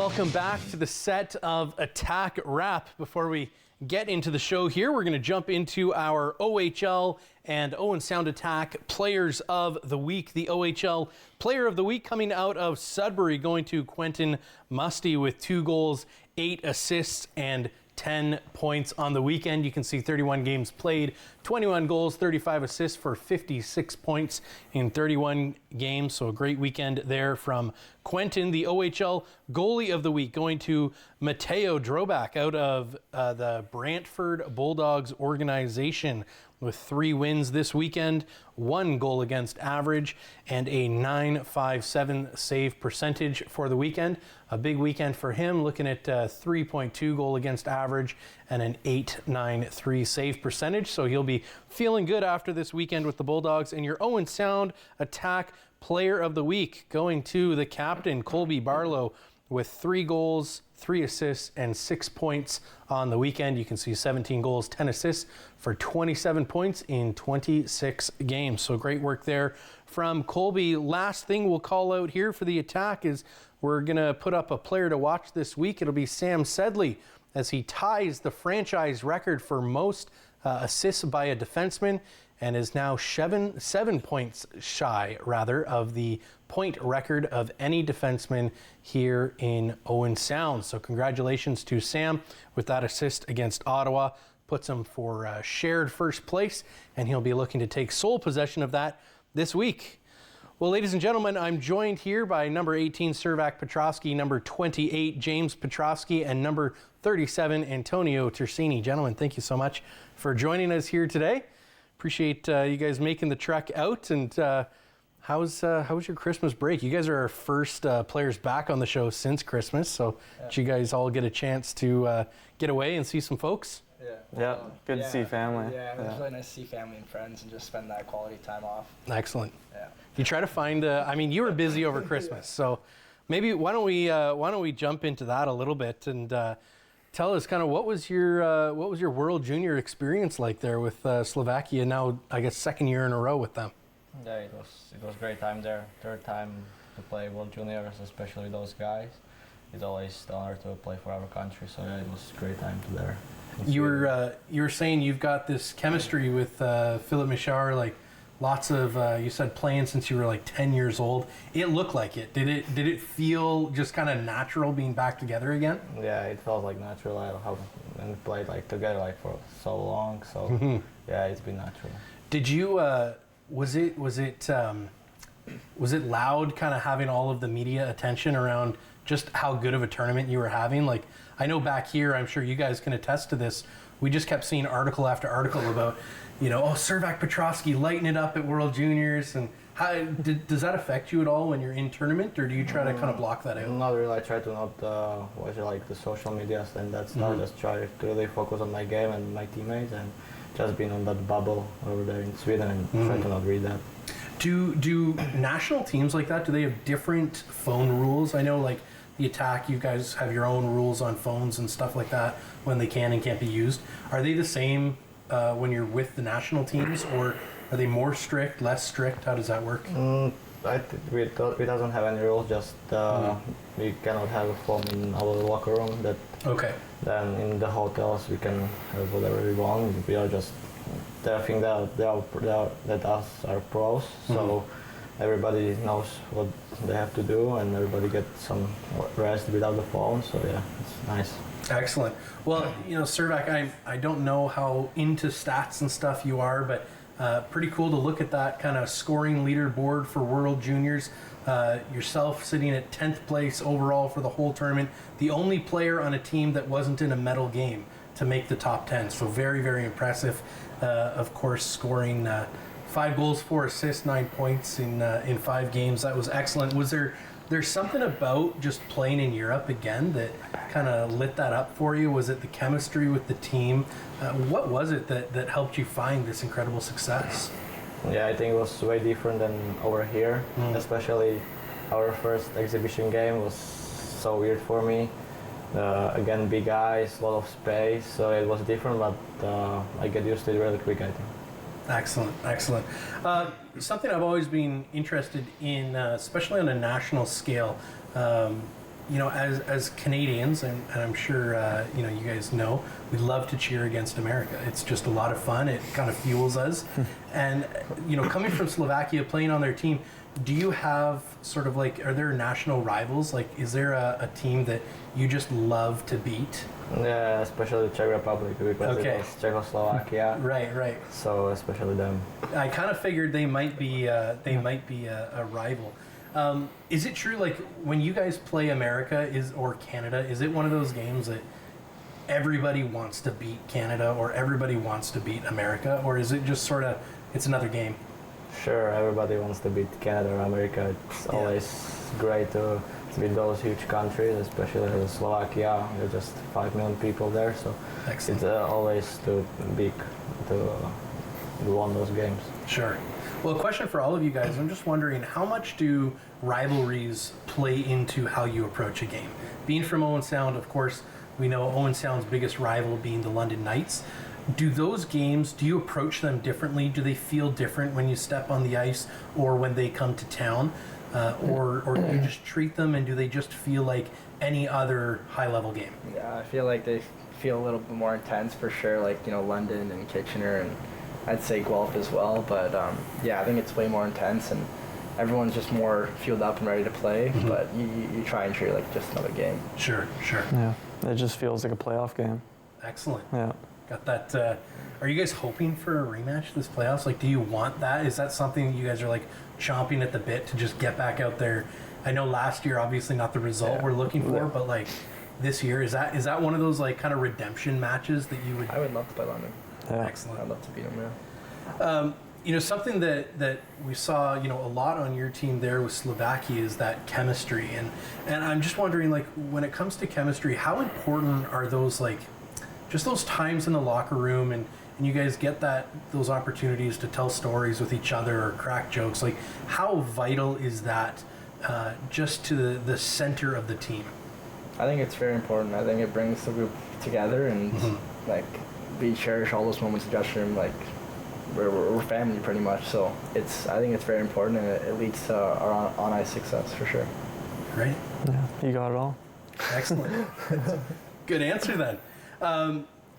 Welcome back to the set of Attack Wrap. Before we get into the show here, we're going to jump into our OHL and Owen Sound Attack Players of the Week. The OHL Player of the Week coming out of Sudbury, going to Quentin Musty with 2 goals, 8 assists, and 10 points on the weekend. You can see 31 games played, 21 goals, 35 assists for 56 points in 31 games. So a great weekend there from Quentin. The OHL Goalie of the Week going to Mateo Drobak out of the Brantford Bulldogs organization with 3 wins this weekend, 1 goal against average, and a .957 save percentage for the weekend. A big weekend for him, looking at 3.2 goal against average and an .893 save percentage. So he'll be feeling good after this weekend with the Bulldogs. And your Owen Sound Attack Player of the Week going to the captain, Colby Barlow, with 3 goals, 3 assists, and 6 points on the weekend. You can see 17 goals, 10 assists for 27 points in 26 games. So great work there from Colby. Last thing we'll call out here for the Attack is we're going to put up a player to watch this week. It'll be Sam Sedley as he ties the franchise record for most assists by a defenseman and is now 7 points shy, of the point record of any defenseman here in Owen Sound. So congratulations to Sam with that assist against Ottawa. Puts him for shared first place, and he'll be looking to take sole possession of that this week. Well, ladies and gentlemen, I'm joined here by number 18, Servac Petrovsky, number 28, James Petrovski, and number 37, Antonio Tersigni. Gentlemen, thank you so much for joining us here today. Appreciate you guys making the trek out. And how was your Christmas break? You guys are our first players back on the show since Christmas, so did you guys all get a chance to get away and see some folks? Good to see family. Yeah, it was really nice to see family and friends and just spend that quality time off. Excellent. Yeah. You try to find. I mean, you were busy over Christmas, so maybe why don't we jump into that a little bit and tell us kind of what was your World Junior experience like there with Slovakia? Now, I guess 2nd year in a row with them. Yeah, it was a great time there. 3rd time to play World Juniors, especially those guys. It's always an honor to play for our country. So yeah, it was a great time there. You were saying you've got this chemistry with Philip Michar, like lots of you said playing since you were like 10 years old. It looked like it. Did it feel just kind of natural being back together again? Yeah, it felt like natural. And we played like together like for so long. So yeah, it's been natural. Did you? Was it loud, kind of having all of the media attention around just how good of a tournament you were having? Like, I know back here, I'm sure you guys can attest to this, we just kept seeing article after article about, Servac Petrovsky lighting it up at World Juniors. And how does that affect you at all when you're in tournament, or do you try to kind of block that out? Not really. I try to not watch like the social media and that stuff. Just try to really focus on my game and my teammates and just being on that bubble over there in Sweden and try to not read that. Do national teams like that, do they have different phone rules? I know like the Attack, you guys have your own rules on phones and stuff like that when they can and can't be used. Are they the same when you're with the national teams, or are they more strict, less strict? How does that work? We doesn't have any rules, just we cannot have a phone in our locker room. Then in the hotels we can have whatever we want. We are just, I think that us are pros, so everybody knows what they have to do and everybody gets some rest without the phone, so yeah, it's nice. Excellent. Well, Servac, I don't know how into stats and stuff you are, but pretty cool to look at that kind of scoring leaderboard for World Juniors. Yourself sitting at 10th place overall for the whole tournament, the only player on a team that wasn't in a medal game to make the top 10. So very, very impressive. Of course, scoring 5 goals, 4 assists, 9 points in 5 games. That was excellent. Was there's something about just playing in Europe again that kind of lit that up for you? Was it the chemistry with the team? What was it that helped you find this incredible success? Yeah, I think it was way different than over here. Especially our first exhibition game was so weird for me. Again, big eyes, a lot of space, so it was different, but I get used to it really quick, I think. Excellent. Something I've always been interested in, especially on a national scale, as Canadians, and I'm sure you guys know, we love to cheer against America. It's just a lot of fun. It kind of fuels us. And coming from Slovakia, playing on their team, do you have sort of like, are there national rivals? Like, is there a team that you just love to beat? Yeah, especially the Czech Republic because it was Czechoslovakia. Right. So especially them. I kind of figured they might be a rival. Is it true, like, when you guys play America or Canada, is it one of those games that everybody wants to beat Canada or everybody wants to beat America, or is it just sort of, it's another game? Sure, everybody wants to beat Canada or America. It's always great to beat those huge countries, especially Slovakia. There's just 5 million people there, so Excellent. It's always too big to win those games. Sure. Well, a question for all of you guys. I'm just wondering, how much do rivalries play into how you approach a game? Being from Owen Sound, of course, we know Owen Sound's biggest rival being the London Knights. Do those games, do you approach them differently? Do they feel different when you step on the ice or when they come to town? Or do you just treat them, and do they just feel like any other high-level game? Yeah, I feel like they feel a little bit more intense for sure, like, London and Kitchener, and I'd say Guelph as well. But I think it's way more intense, and everyone's just more fueled up and ready to play. Mm-hmm. But you try and treat it like just another game. Sure. Yeah, it just feels like a playoff game. Excellent. Yeah. Got that. Are you guys hoping for a rematch this playoffs? Like, do you want that? Is that something that you guys are like chomping at the bit to just get back out there? I know last year, obviously not the result we're looking for, but like this year, is that one of those like kind of redemption matches that you would? I would love to play London. Yeah. Excellent. I'd love to beat them. Something that we saw, a lot on your team there with Slovakia is that chemistry, and I'm just wondering, like, when it comes to chemistry, how important are those, like, just those times in the locker room, and you guys get those opportunities to tell stories with each other or crack jokes? Like, how vital is that just to the center of the team? I think it's very important. I think it brings the group together, and like, we cherish all those moments in the dressing room. Like, we're family pretty much. So I think it's very important, and it leads to our on ice success for sure. Great. Yeah, you got it all. Excellent. Good answer then.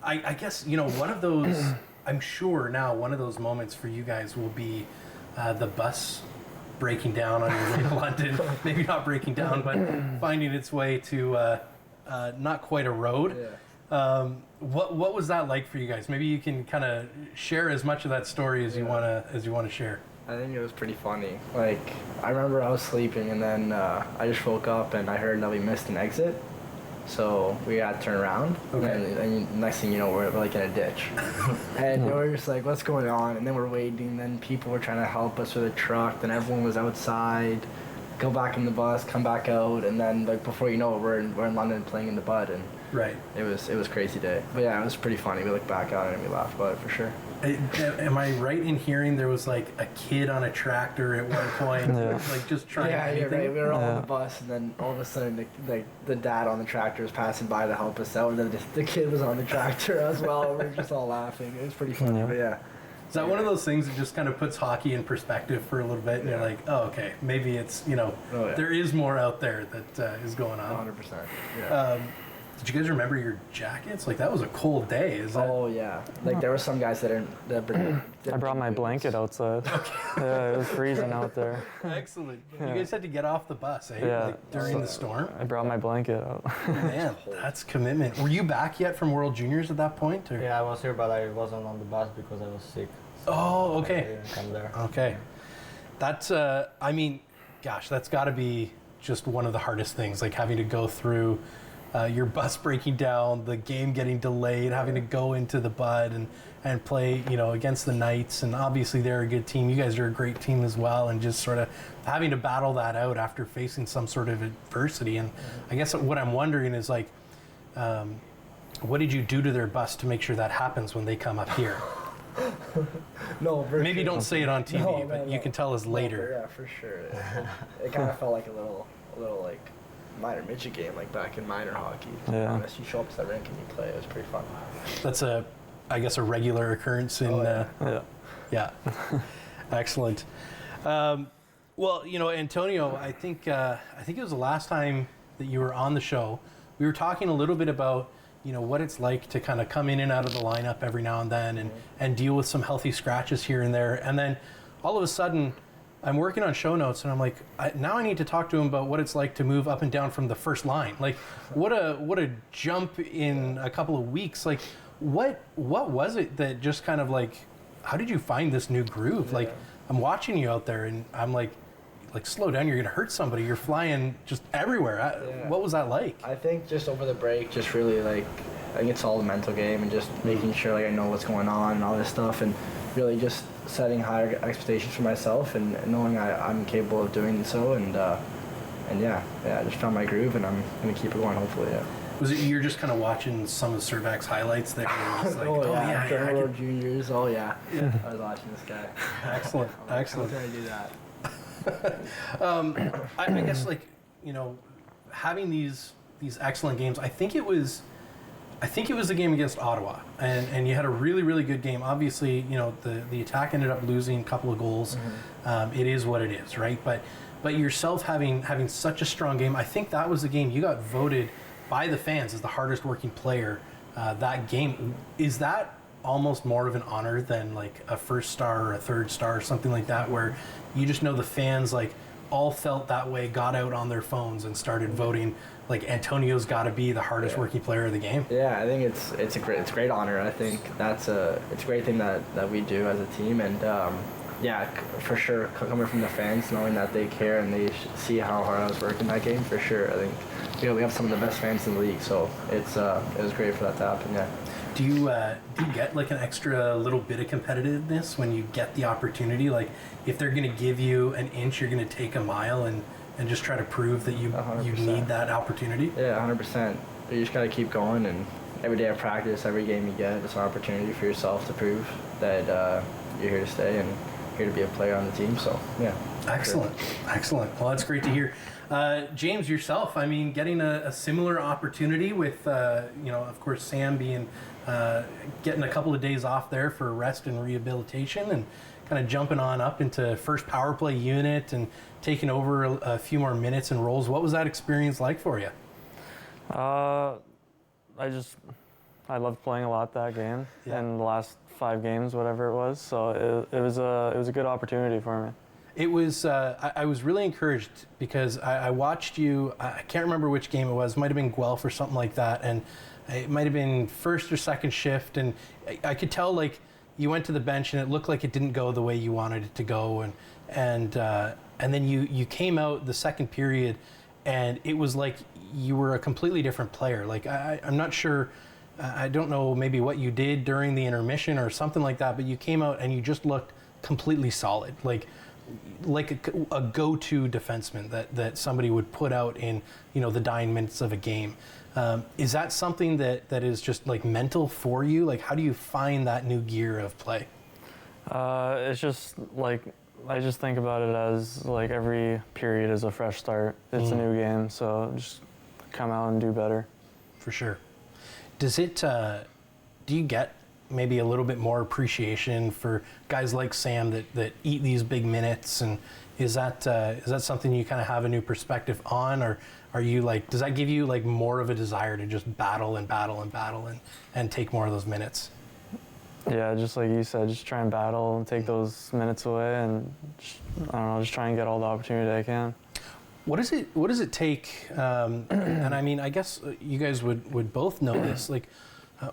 I guess, one of those, I'm sure now one of those moments for you guys will be the bus breaking down on your way to London. Maybe not breaking down, but finding its way to not quite a road. Yeah. What was that like for you guys? Maybe you can kind of share as much of that story as you want to share. I think it was pretty funny. Like, I remember I was sleeping, and then I just woke up and I heard that we missed an exit. So we had to turn around, and next thing you know, we're like in a ditch. And we're just like, what's going on? And then we're waiting, and then people were trying to help us with a truck, then everyone was outside, go back in the bus, come back out, and then like before you know it, we're in London playing in the Bud, and it was a crazy day. But yeah, it was pretty funny. We looked back at it and we laughed about it for sure. Am I right in hearing there was like a kid on a tractor at one point, like just trying? Yeah, you're right. We were all on the bus, and then all of a sudden, the dad on the tractor was passing by to help us out, and then the kid was on the tractor as well. We were just all laughing. It was pretty funny. But yeah. Is that one of those things that just kind of puts hockey in perspective for a little bit, and you're like, oh, okay, maybe it's there is more out there that is going on. 100%. Yeah. Did you guys remember your jackets? Like, that was a cold day. Oh yeah. Like, there were some guys that I brought my blanket outside. Okay. Yeah, it was freezing out there. Excellent. You guys had to get off the bus, eh? Yeah. Like, during the storm? I brought my blanket out. Man, that's commitment. Were you back yet from World Juniors at that point? Or? Yeah, I was here, but I wasn't on the bus because I was sick. So oh, okay. I didn't come there. Okay. That's, I mean, gosh, that's got to be just one of the hardest things, like having to go through your bus breaking down, the game getting delayed, having to go into the Bud and play, against the Knights. And obviously they're a good team. You guys are a great team as well. And just sort of having to battle that out after facing some sort of adversity. And I guess what I'm wondering is, like, what did you do to their bus to make sure that happens when they come up here? No, maybe don't say it on TV, but you can tell us later. Yeah, for sure. It kind of felt like a little like minor midget game, like back in minor hockey. To be honest, you show up to the rink and you play. It was pretty fun. that's I guess a regular occurrence in yeah. Excellent. Well, Antonio, I think it was the last time that you were on the show, we were talking a little bit about, you know, what it's like to kind of come in and out of the lineup every now and then and deal with some healthy scratches here and there. And then all of a sudden, I'm working on show notes and I'm like, now I need to talk to him about what it's like to move up and down from the first line. Like, what a jump in a couple of weeks. Like, what was it that just kind of like, how did you find this new groove? Like, I'm watching you out there and I'm like, slow down, you're gonna hurt somebody. You're flying just everywhere. What was that like? I think just over the break, just really like, I think it's all the mental game and just making sure like I know what's going on and all this stuff, and really just setting higher expectations for myself and knowing I'm capable of doing so, and yeah, I just found my groove and I'm gonna keep it going, hopefully. Yeah. Was it you're just kind of watching some of Servac's highlights there? And just like, Juniors. Oh yeah. I was watching this guy. Excellent. Excellent. How can I do that? I guess, like, you know, having these excellent games. I think it was the game against Ottawa, and you had a really, really good game. Obviously, you know, the attack ended up losing a couple of goals. It is what it is, right? But yourself having such a strong game, I think that was the game you got voted by the fans as the hardest working player that game. Is that almost more of an honor than like a first star or a third star or something like that, where you just know the fans like all felt that way, got out on their phones and started voting like Antonio's got to be the hardest working player of the game? Yeah, I think it's a great honor. I think it's a great thing that we do as a team, and yeah, for sure, coming from the fans, knowing that they care and they see how hard I was working that game, for sure. I think we have some of the best fans in the league, so it was great for that to happen. Yeah. Do you get like an extra little bit of competitiveness when you get the opportunity? Like, if they're going to give you an inch, you're going to take a mile and just try to prove that you need that opportunity? Yeah, 100%. You just got to keep going, and every day of practice, every game you get, it's an opportunity for yourself to prove that you're here to stay and here to be a player on the team. So, yeah. Excellent. Sure. Excellent. Well, that's great to hear. James, yourself, I mean, getting a similar opportunity with, you know, of course, Sam being getting a couple of days off there for rest and rehabilitation, and kind of jumping on up into first power play unit and taking over a few more minutes and roles. What was that experience like for you? I loved playing a lot that game, and the last 5 games, whatever it was. So it was a good opportunity for me. It was. I was really encouraged because I watched you. I can't remember which game it was. It might have been Guelph or something like that, and it might have been first or second shift. And I could tell, like, you went to the bench and it looked like it didn't go the way you wanted it to go, and then you came out the second period, and it was like you were a completely different player. Like, I'm not sure. I don't know maybe what you did during the intermission or something like that, but you came out and you just looked completely solid. Like a go-to defenseman that somebody would put out in, you know, the dying minutes of a game. Is that something that is just like mental for you? Like, how do you find that new gear of play? It's just like, I just think about it as like every period is a fresh start. It's a new game, so just come out and do better. For sure. Does it, do you get maybe a little bit more appreciation for guys like Sam that eat these big minutes, and is that something you kind of have a new perspective on, or are you like, does that give you like more of a desire to just battle and take more of those minutes? Yeah, just like you said, just try and battle and take those minutes away, and just try and get all the opportunity I can. What does it take? And I mean, I guess you guys would both know this. Like,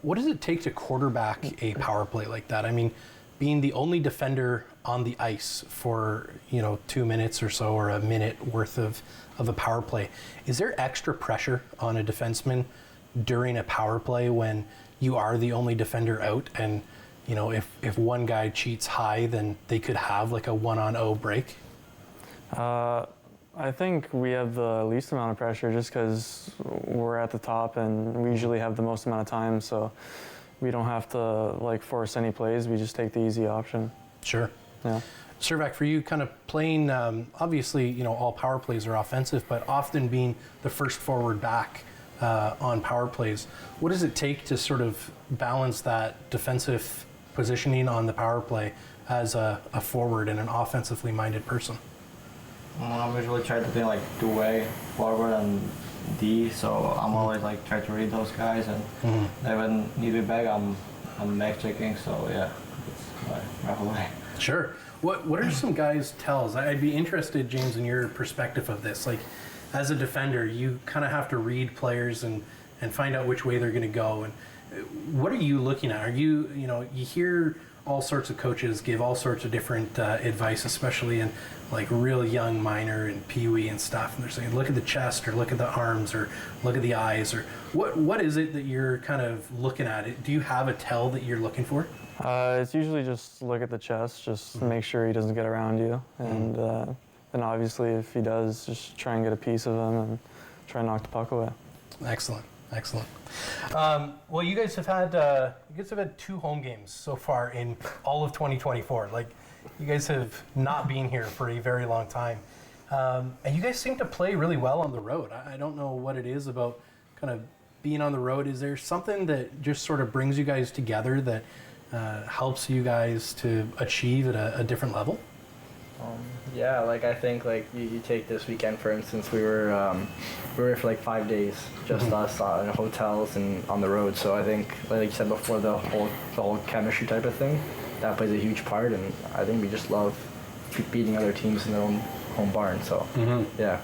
what does it take to quarterback a power play like that? I mean, being the only defender on the ice for, you know, 2 minutes or so, or a minute worth of a power play, is there extra pressure on a defenseman during a power play when you are the only defender out, and, you know, if one guy cheats high, then they could have like a 1-on-0 break? I think we have the least amount of pressure just because we're at the top and we usually have the most amount of time, so we don't have to like force any plays. We just take the easy option. Sure. Yeah. Servac, for you, kind of playing, obviously, you know, all power plays are offensive, but often being the first forward back on power plays, what does it take to sort of balance that defensive positioning on the power play as a forward and an offensively minded person? I'm usually trying to be like two-way forward and D, so I'm always like trying to read those guys, and then when need me back, I'm back checking. So yeah, it's my whole way. Sure. What are some guys' tells? I'd be interested, James, in your perspective of this. Like, as a defender, you kind of have to read players and find out which way they're going to go. And what are you looking at? Are you hear all sorts of coaches give all sorts of different advice, especially in like real young minor and peewee and stuff. And they're saying, look at the chest, or look at the arms, or look at the eyes, or what is it that you're kind of looking at? Do you have a tell that you're looking for? It's usually just look at the chest, just make sure he doesn't get around you, and then obviously if he does, just try and get a piece of him and try and knock the puck away. Excellent. Well, you guys have had 2 home games so far in all of 2024. Like, you guys have not been here for a very long time, and you guys seem to play really well on the road. I don't know what it is about kind of being on the road. Is there something that just sort of brings you guys together that helps you guys to achieve at a different level? Yeah, like I think like you take this weekend for instance, we were for like 5 days, just us in hotels and on the road. So I think, like you said before, the whole chemistry type of thing, that plays a huge part, and I think we just love beating other teams in their own home barn. So yeah.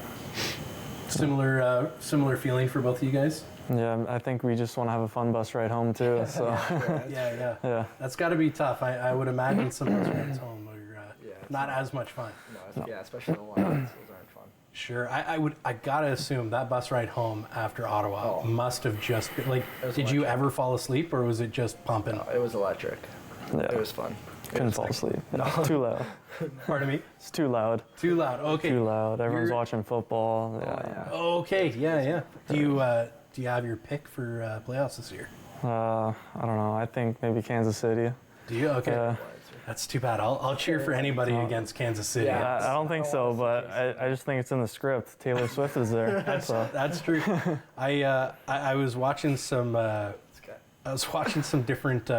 Similar feeling for both of you guys? Yeah, I think we just want to have a fun bus ride home too. So yeah. That's got to be tough. I would imagine some bus rides home are not as much fun. No, yeah, especially the ones those aren't fun. Sure, I gotta assume that bus ride home after Ottawa must have just been like. Did you ever fall asleep, or was it just pumping? No, it was electric. Yeah. It was fun. Couldn't fall asleep. No. Too loud. Pardon me? It's too loud. Too loud. Okay. Too loud. Everyone's watching football. Yeah. Okay. Yeah. Do you have your pick for playoffs this year? I don't know. I think maybe Kansas City. Do you? Okay. That's too bad. I'll cheer for anybody against Kansas City. Yeah, I don't think so, but I just think it's in the script. Taylor Swift is there. That's true. I was watching some different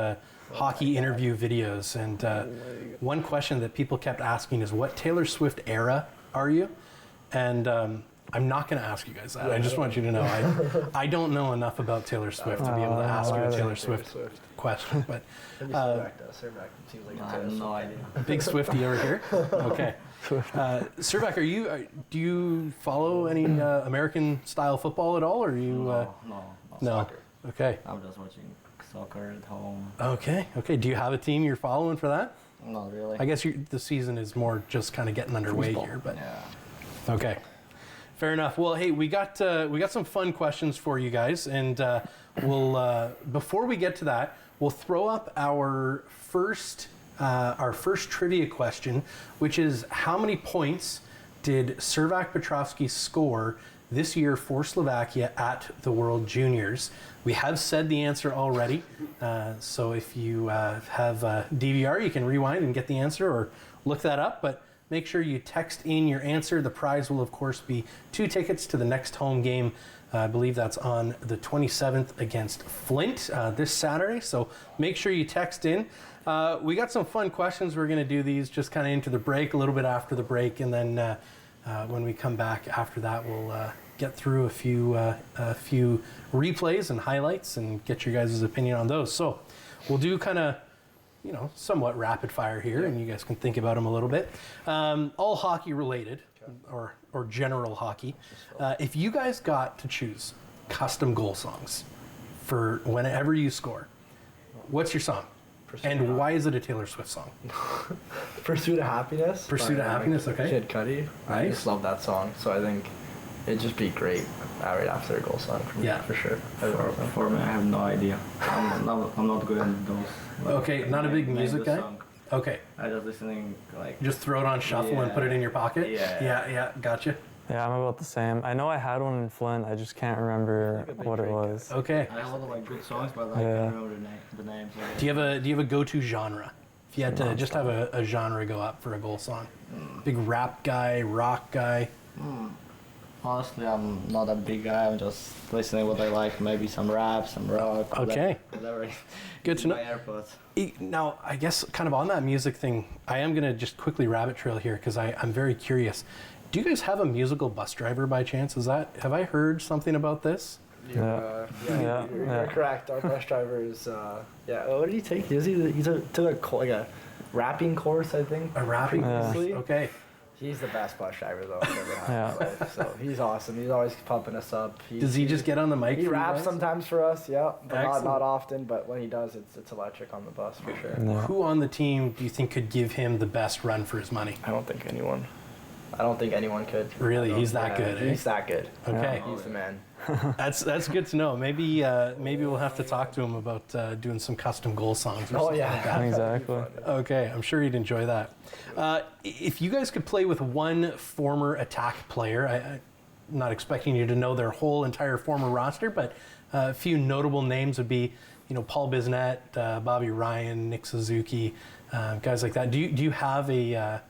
hockey interview videos, and one question that people kept asking is, what Taylor Swift era are you? And I'm not going to ask you guys that. I just want you to know I don't know enough about Taylor Swift to be able to ask you a Taylor Swift question. But Servac seems like I have no idea. big Swiftie over here. Okay. Servac, do you follow any American style football at all, or are you? No. Soccer. Okay. I'm just watching soccer at home. Okay. Do you have a team you're following for that? Not really. I guess the season is more just kind of getting underway here, but yeah. Okay. Fair enough. Well, hey, we got some fun questions for you guys, and we'll before we get to that, we'll throw up our first trivia question, which is, how many points did Servac Petrovsky score this year for Slovakia at the World Juniors? We have said the answer already, so if you have DVR, you can rewind and get the answer or look that up, but make sure you text in your answer. The prize will, of course, be 2 tickets to the next home game. I believe that's on the 27th against Flint this Saturday. So make sure you text in. We got some fun questions. We're going to do these just kind of into the break, a little bit after the break. And then when we come back after that, we'll get through a few replays and highlights and get your guys' opinion on those. So we'll do kind of somewhat rapid fire here, and you guys can think about them a little bit. All hockey related, or general hockey. If you guys got to choose custom goal songs for whenever you score, what's your song? And why is it a Taylor Swift song? Pursuit of Happiness. Pursuit of Happiness, okay. Kid Cudi. I just love that song, so I think it'd just be great right after a goal song for me, for sure. For me, I have no idea. I'm not good at those. Okay, not a big music guy? Song. Okay. I just listening Just throw it on shuffle and put it in your pocket? Yeah. Gotcha. Yeah, I'm about the same. I know I had one in Flint. I just can't remember what it was. Okay. I have a lot of good songs, but I can't remember the names. Do you have a go-to genre? If you had to just have a genre go up for a goal song, big rap guy, rock guy. Honestly, I'm not a big guy. I'm just listening what I like. Maybe some rap, some rock. Okay. Whatever. Good to know. My AirPods. Now, I guess kind of on that music thing, I am going to just quickly rabbit trail here because I'm very curious. Do you guys have a musical bus driver by chance? Have I heard something about this? You're correct. Our bus driver is, what did he take? He took like a rapping course, I think. A rapping course? previously. Okay. He's the best bus driver though I've ever had in my life. So he's awesome. He's always pumping us up. Does he just get on the mic? He for you raps guys? sometimes for us, yeah, but Excellent. not often. But when he does, it's electric on the bus for sure. Yeah. Who on the team do you think could give him the best run for his money? I don't think anyone could. Really, he's that good. He's that good. Okay, He's the man. that's good to know. Maybe we'll have to talk to him about doing some custom goal songs. Or Oh something yeah, like that. Exactly. Okay, I'm sure he'd enjoy that. If you guys could play with one former attack player, I'm not expecting you to know their whole entire former roster, but a few notable names would be, Paul Bisnett, Bobby Ryan, Nick Suzuki, guys like that. Do you have a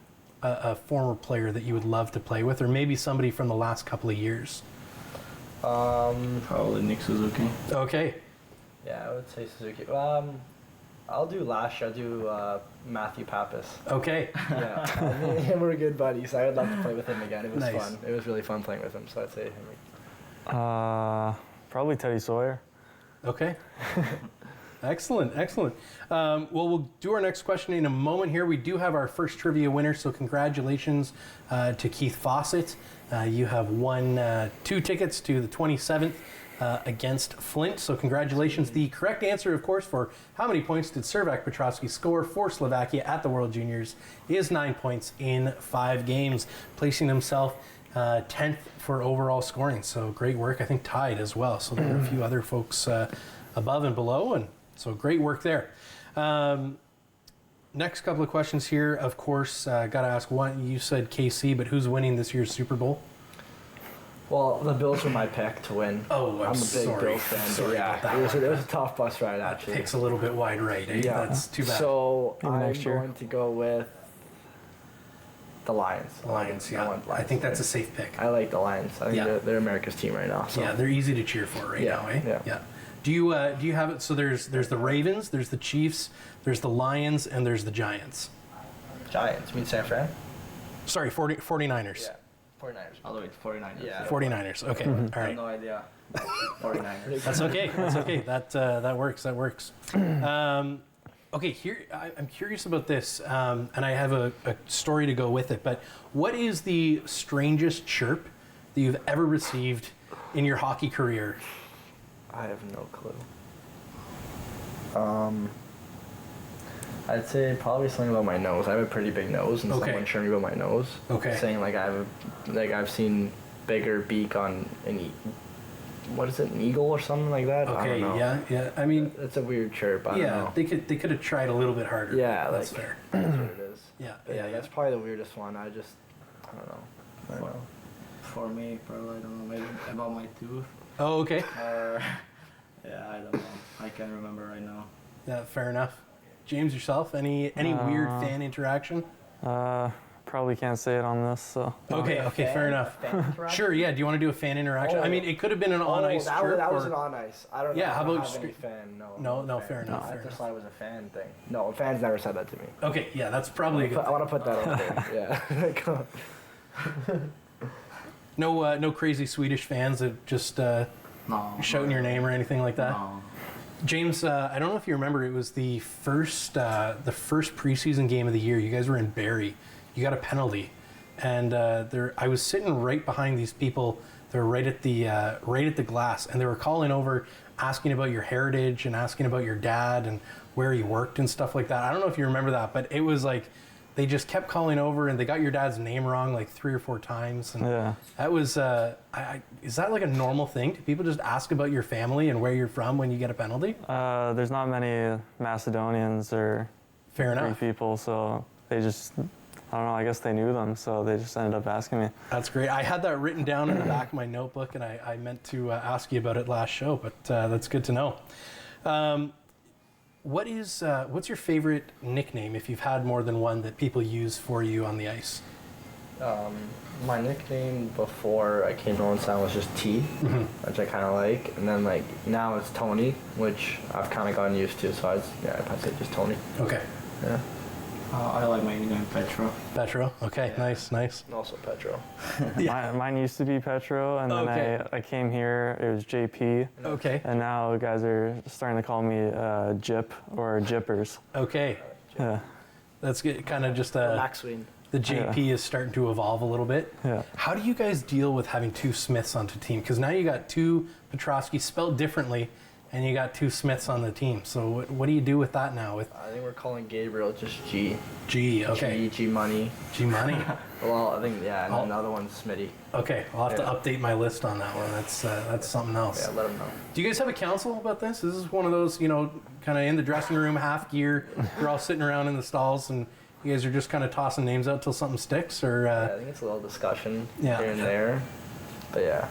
former player that you would love to play with, or maybe somebody from the last couple of years? Probably Nick Suzuki. Okay. Yeah, I would say Suzuki. I'll do last year. I'll do Matthew Pappas. Okay. Yeah, me and him were good buddies. I would love to play with him again. It was Nice. fun. It was really fun playing with him. So I'd say him. Probably Teddy Sawyer. Okay. Excellent. Well, we'll do our next question in a moment here. We do have our first trivia winner, so congratulations to Keith Fawcett. You have won 2 tickets to the 27th against Flint, so congratulations. The correct answer, of course, for how many points did Servac Petrovsky score for Slovakia at the World Juniors is 9 points in 5 games, placing himself 10th for overall scoring. So great work. I think tied as well. So there are a few other folks above and below, and so great work there. Next couple of questions here, of course, got to ask one. You said KC, but who's winning this year's Super Bowl? Well, the Bills were my pick to win. Oh, I'm a big sorry. Bills fan. Sorry yeah, about that it was one. a tough bus ride actually. Pick's a little bit wide right, eh? Yeah, That's too bad. So Maybe I'm next year. going to go with the Lions. Lions, I yeah. want I Lions think to that's a win. safe pick. I like the Lions. I think Yeah. they're America's team right now. So. Yeah, they're easy to cheer for right Yeah, now, eh? yeah. Do you have it? So there's the Ravens, there's the Chiefs, there's the Lions, and there's the Giants. Giants. You mean San Fran? Sorry, 49ers. Yeah. 49ers. All the way to 49ers. Yeah. 49ers. Okay. All I have right. no idea. 49ers. That's okay. That's okay. That works. That works. Okay, here I'm curious about this, and I have a story to go with it. But what is the strangest chirp that you've ever received in your hockey career? I have no clue. I'd say probably something about my nose. I have a pretty big nose, and Okay. someone chirped me about my nose. Okay. Saying I've seen bigger beak on what is it, an eagle or something like that? I Okay. don't know. Yeah. I mean, It's a weird chirp. I don't yeah. know. They could have tried a little bit harder. Yeah, That's like- fair. That's what it is. Yeah. But yeah, that's probably the weirdest one. I don't know. I don't know. For me, probably, I don't know, maybe about my tooth. Oh, okay. Yeah, I don't know. I can't remember right now. Yeah, fair enough. James, yourself, any weird fan interaction? Probably can't say it on this, so. Okay, fair enough. Sure, yeah. Do you want to do a fan interaction? I mean, it could have been an on ice chirp. That was or- an on ice. I don't know. Yeah, I how don't about have any stre- fan? No, fan. fair enough, No, fair I just enough. thought it was a fan thing. No, fans never said that to me. Okay, yeah, that's probably a good. I want to put that out there. Yeah. No crazy Swedish fans that just No. shouting your name or anything like that. No. James, I don't know if you remember, it was the first preseason game of the year. You guys were in Barrie. You got a penalty, and I was sitting right behind these people. They were right at the glass, and they were calling over, asking about your heritage and asking about your dad and where he worked and stuff like that. I don't know if you remember that, but it was like they just kept calling over, and they got your dad's name wrong like 3 or 4 times. And Yeah. that was, is that like a normal thing? Do people just ask about your family and where you're from when you get a penalty? There's not many Macedonians or Fair Greek enough. people, so they just, I don't know, I guess they knew them, so they just ended up asking me. That's great. I had that written down in the back of my notebook, and I meant to ask you about it last show, but that's good to know. What's your favorite nickname, if you've had more than one, that people use for you on the ice? My nickname before I came to Owen Sound was just T, which I kind of like, and then like now it's Tony, which I've kind of gotten used to. So I'd say just Tony. Okay. Yeah. I like my name Petro. Petro. Okay, Yeah. nice. And also Petro. Mine used to be Petro, and then Okay. I came here, it was JP. Okay. And now guys are starting to call me Jip or Jippers. Okay. Yeah, That's kind of just Maxwing. the JP is starting to evolve a little bit. yeah. How do you guys deal with having two Smiths on the team? Because now you got two Petrovsky spelled differently, and you got two Smiths on the team. So what do you do with that now? With I think we're calling Gabriel just G. G, okay. G Money. G Money. Well, I think, and Oh. another one's Smitty. Okay, I'll have to Yeah. update my list on that one. That's something else. Yeah, let him know. Do you guys have a council about this? This is one of those, kind of in the dressing room, half gear. You're all sitting around in the stalls, and you guys are just kind of tossing names out till something sticks, or Yeah, I think it's a little discussion Yeah. here and there. But yeah,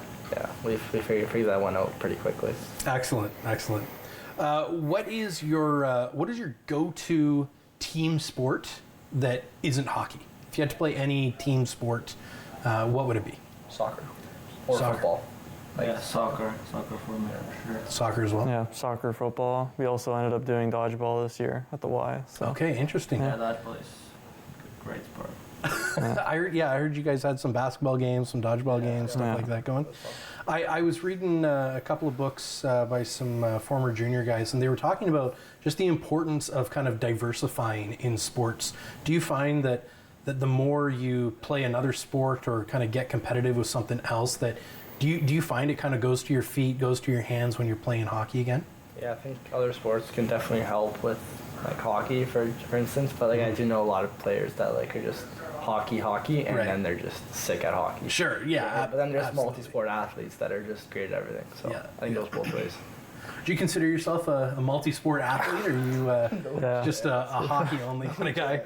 we figured that one out pretty quickly. Excellent. What is your go-to team sport that isn't hockey? If you had to play any team sport, what would it be? Soccer. Or Soccer. football. Yeah, soccer for me, for sure. Soccer as well. Yeah, soccer, football. We also ended up doing dodgeball this year at the Y. So. Okay, interesting. Yeah, that place, great sport. I heard you guys had some basketball games, some dodgeball games, stuff Yeah. like that going. I was reading a couple of books by some former junior guys, and they were talking about just the importance of kind of diversifying in sports. Do you find that the more you play another sport or kind of get competitive with something else, that do you find it kind of goes to your feet, goes to your hands when you're playing hockey again? Yeah, I think other sports can definitely help with like hockey, for instance. But like I do know a lot of players that like are just hockey, and Right. then they're just sick at hockey. Sure, yeah. But then there's absolutely. multi-sport athletes that are just great at everything. So Yeah. I think it goes both ways. Do you consider yourself a multi-sport athlete, or are you Yeah. just a hockey-only kind of guy?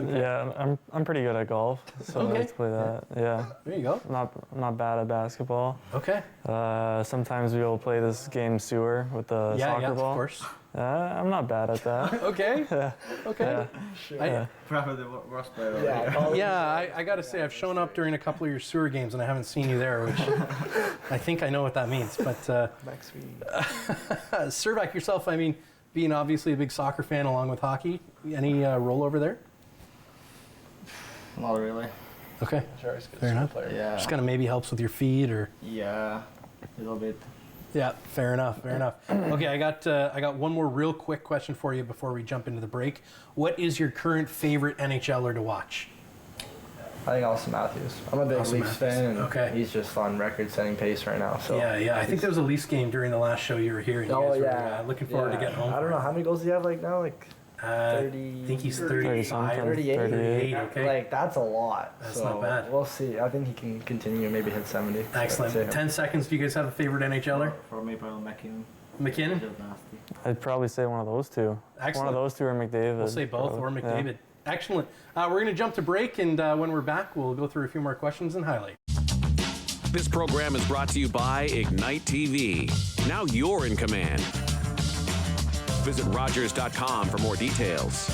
Yeah, I'm pretty good at golf, so Okay. I like to play that. Yeah, There you go. not bad at basketball. Okay. Sometimes we'll play this game sewer with the soccer yeah, ball. of course. I'm not bad at that. Okay. Yeah. Okay. Yeah. Probably the worst player. Yeah, I got to say, I've shown up during a couple of your sewer games, and I haven't seen you there, which I think I know what that means. But Servac, yourself, I mean, being obviously a big soccer fan along with hockey, any rollover there? Not really. Okay. Sure, he's a good Fair enough. player. Yeah. Just kind of maybe helps with your feet, or Yeah, a little bit. yeah. Fair enough. Okay, I got one more real quick question for you before we jump into the break. What is your current favorite NHLer to watch? I think Austin Matthews. I'm a big Austin Leafs Matthews. fan, and Okay. he's just on record-setting pace right now. So Yeah. I think there was a Leafs game during the last show you were here, and you Oh guys yeah. were looking forward to getting home. I don't know how many goals do you have like now, like I 30. think he's 30 35, something. 38. 38, okay. Like that's a lot. That's so not bad. We'll see. I think he can continue, maybe hit 70. Excellent. Say him. 10 seconds. Do you guys have a favorite NHLer? For me, probably McKinnon. McKinnon? Just nasty. I'd probably say one of those two. Excellent. One of those two or McDavid. We'll say both, or probably. McDavid. Yeah. Excellent. We're going to jump to break, and when we're back, we'll go through a few more questions and highlights. This program is brought to you by Ignite TV. Now you're in command. Visit Rogers.com for more details.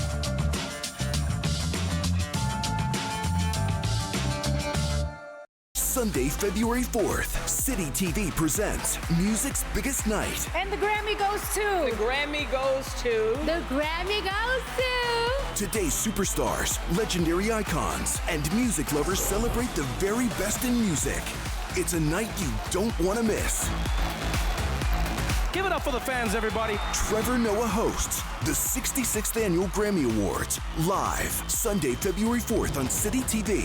Sunday, February 4th, City TV presents music's biggest night. And the Grammy goes to. The Grammy goes to. The Grammy goes to. Today's superstars, legendary icons, and music lovers celebrate the very best in music. It's a night you don't want to miss. Give it up for the fans, everybody. Trevor Noah hosts the 66th Annual Grammy Awards, live Sunday, February 4th on City TV.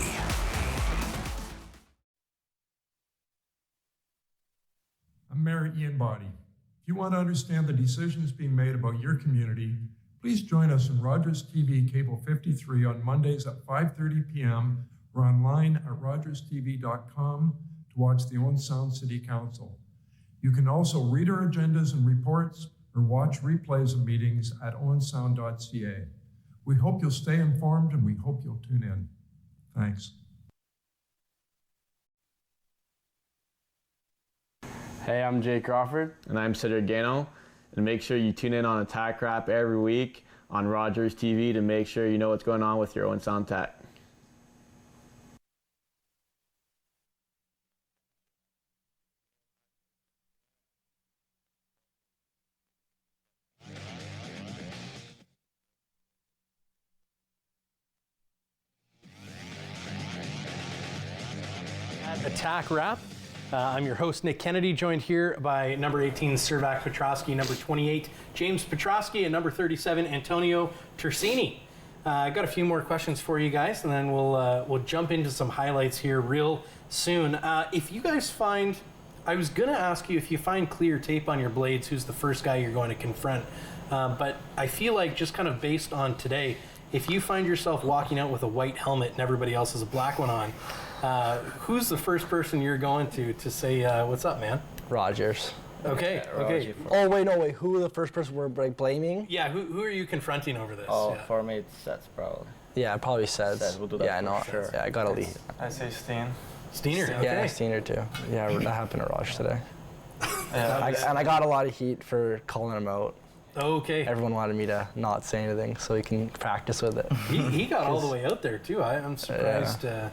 I'm Mayor Ian Boddy. If you want to understand the decisions being made about your community, please join us on Rogers TV Cable 53 on Mondays at 5:30 p.m. or online at rogerstv.com to watch the Owen Sound City Council. You can also read our agendas and reports or watch replays of meetings at owensound.ca. We hope you'll stay informed and we hope you'll tune in. Thanks. Hey, I'm Jay Crawford. And I'm Cedric Gano. And make sure you tune in on Attack Rap every week on Rogers TV to make sure you know what's going on with your own sound tech. Attack Wrap. I'm your host, Nick Kennedy, joined here by number 18, Servac Petrovsky, number 28, James Petrovski, and number 37, Antonio Tersigni. I got a few more questions for you guys, and then we'll jump into some highlights here real soon. If you guys find, I was going to ask you if you find clear tape on your blades, who's the first guy you're going to confront. But I feel like just kind of based on today, if you find yourself walking out with a white helmet and everybody else has a black one on, who's the first person you're going to say, what's up, man? Rogers. Okay, Yeah, okay. Oh, wait, no, wait. Who are the first person we're blaming? Yeah, who are you confronting over this? Oh, yeah. for me, it's Sets probably. Yeah, probably says. Sets will do that. Yeah, I know. Sure. Yeah, I got a lead. I say Steen. Steiner, okay. Yeah, Steiner too. Yeah, that happened to Raj today. Yeah. And I got a lot of heat for calling him out. Okay. Everyone wanted me to not say anything so he can practice with it. He got all the way out there too. I'm surprised. That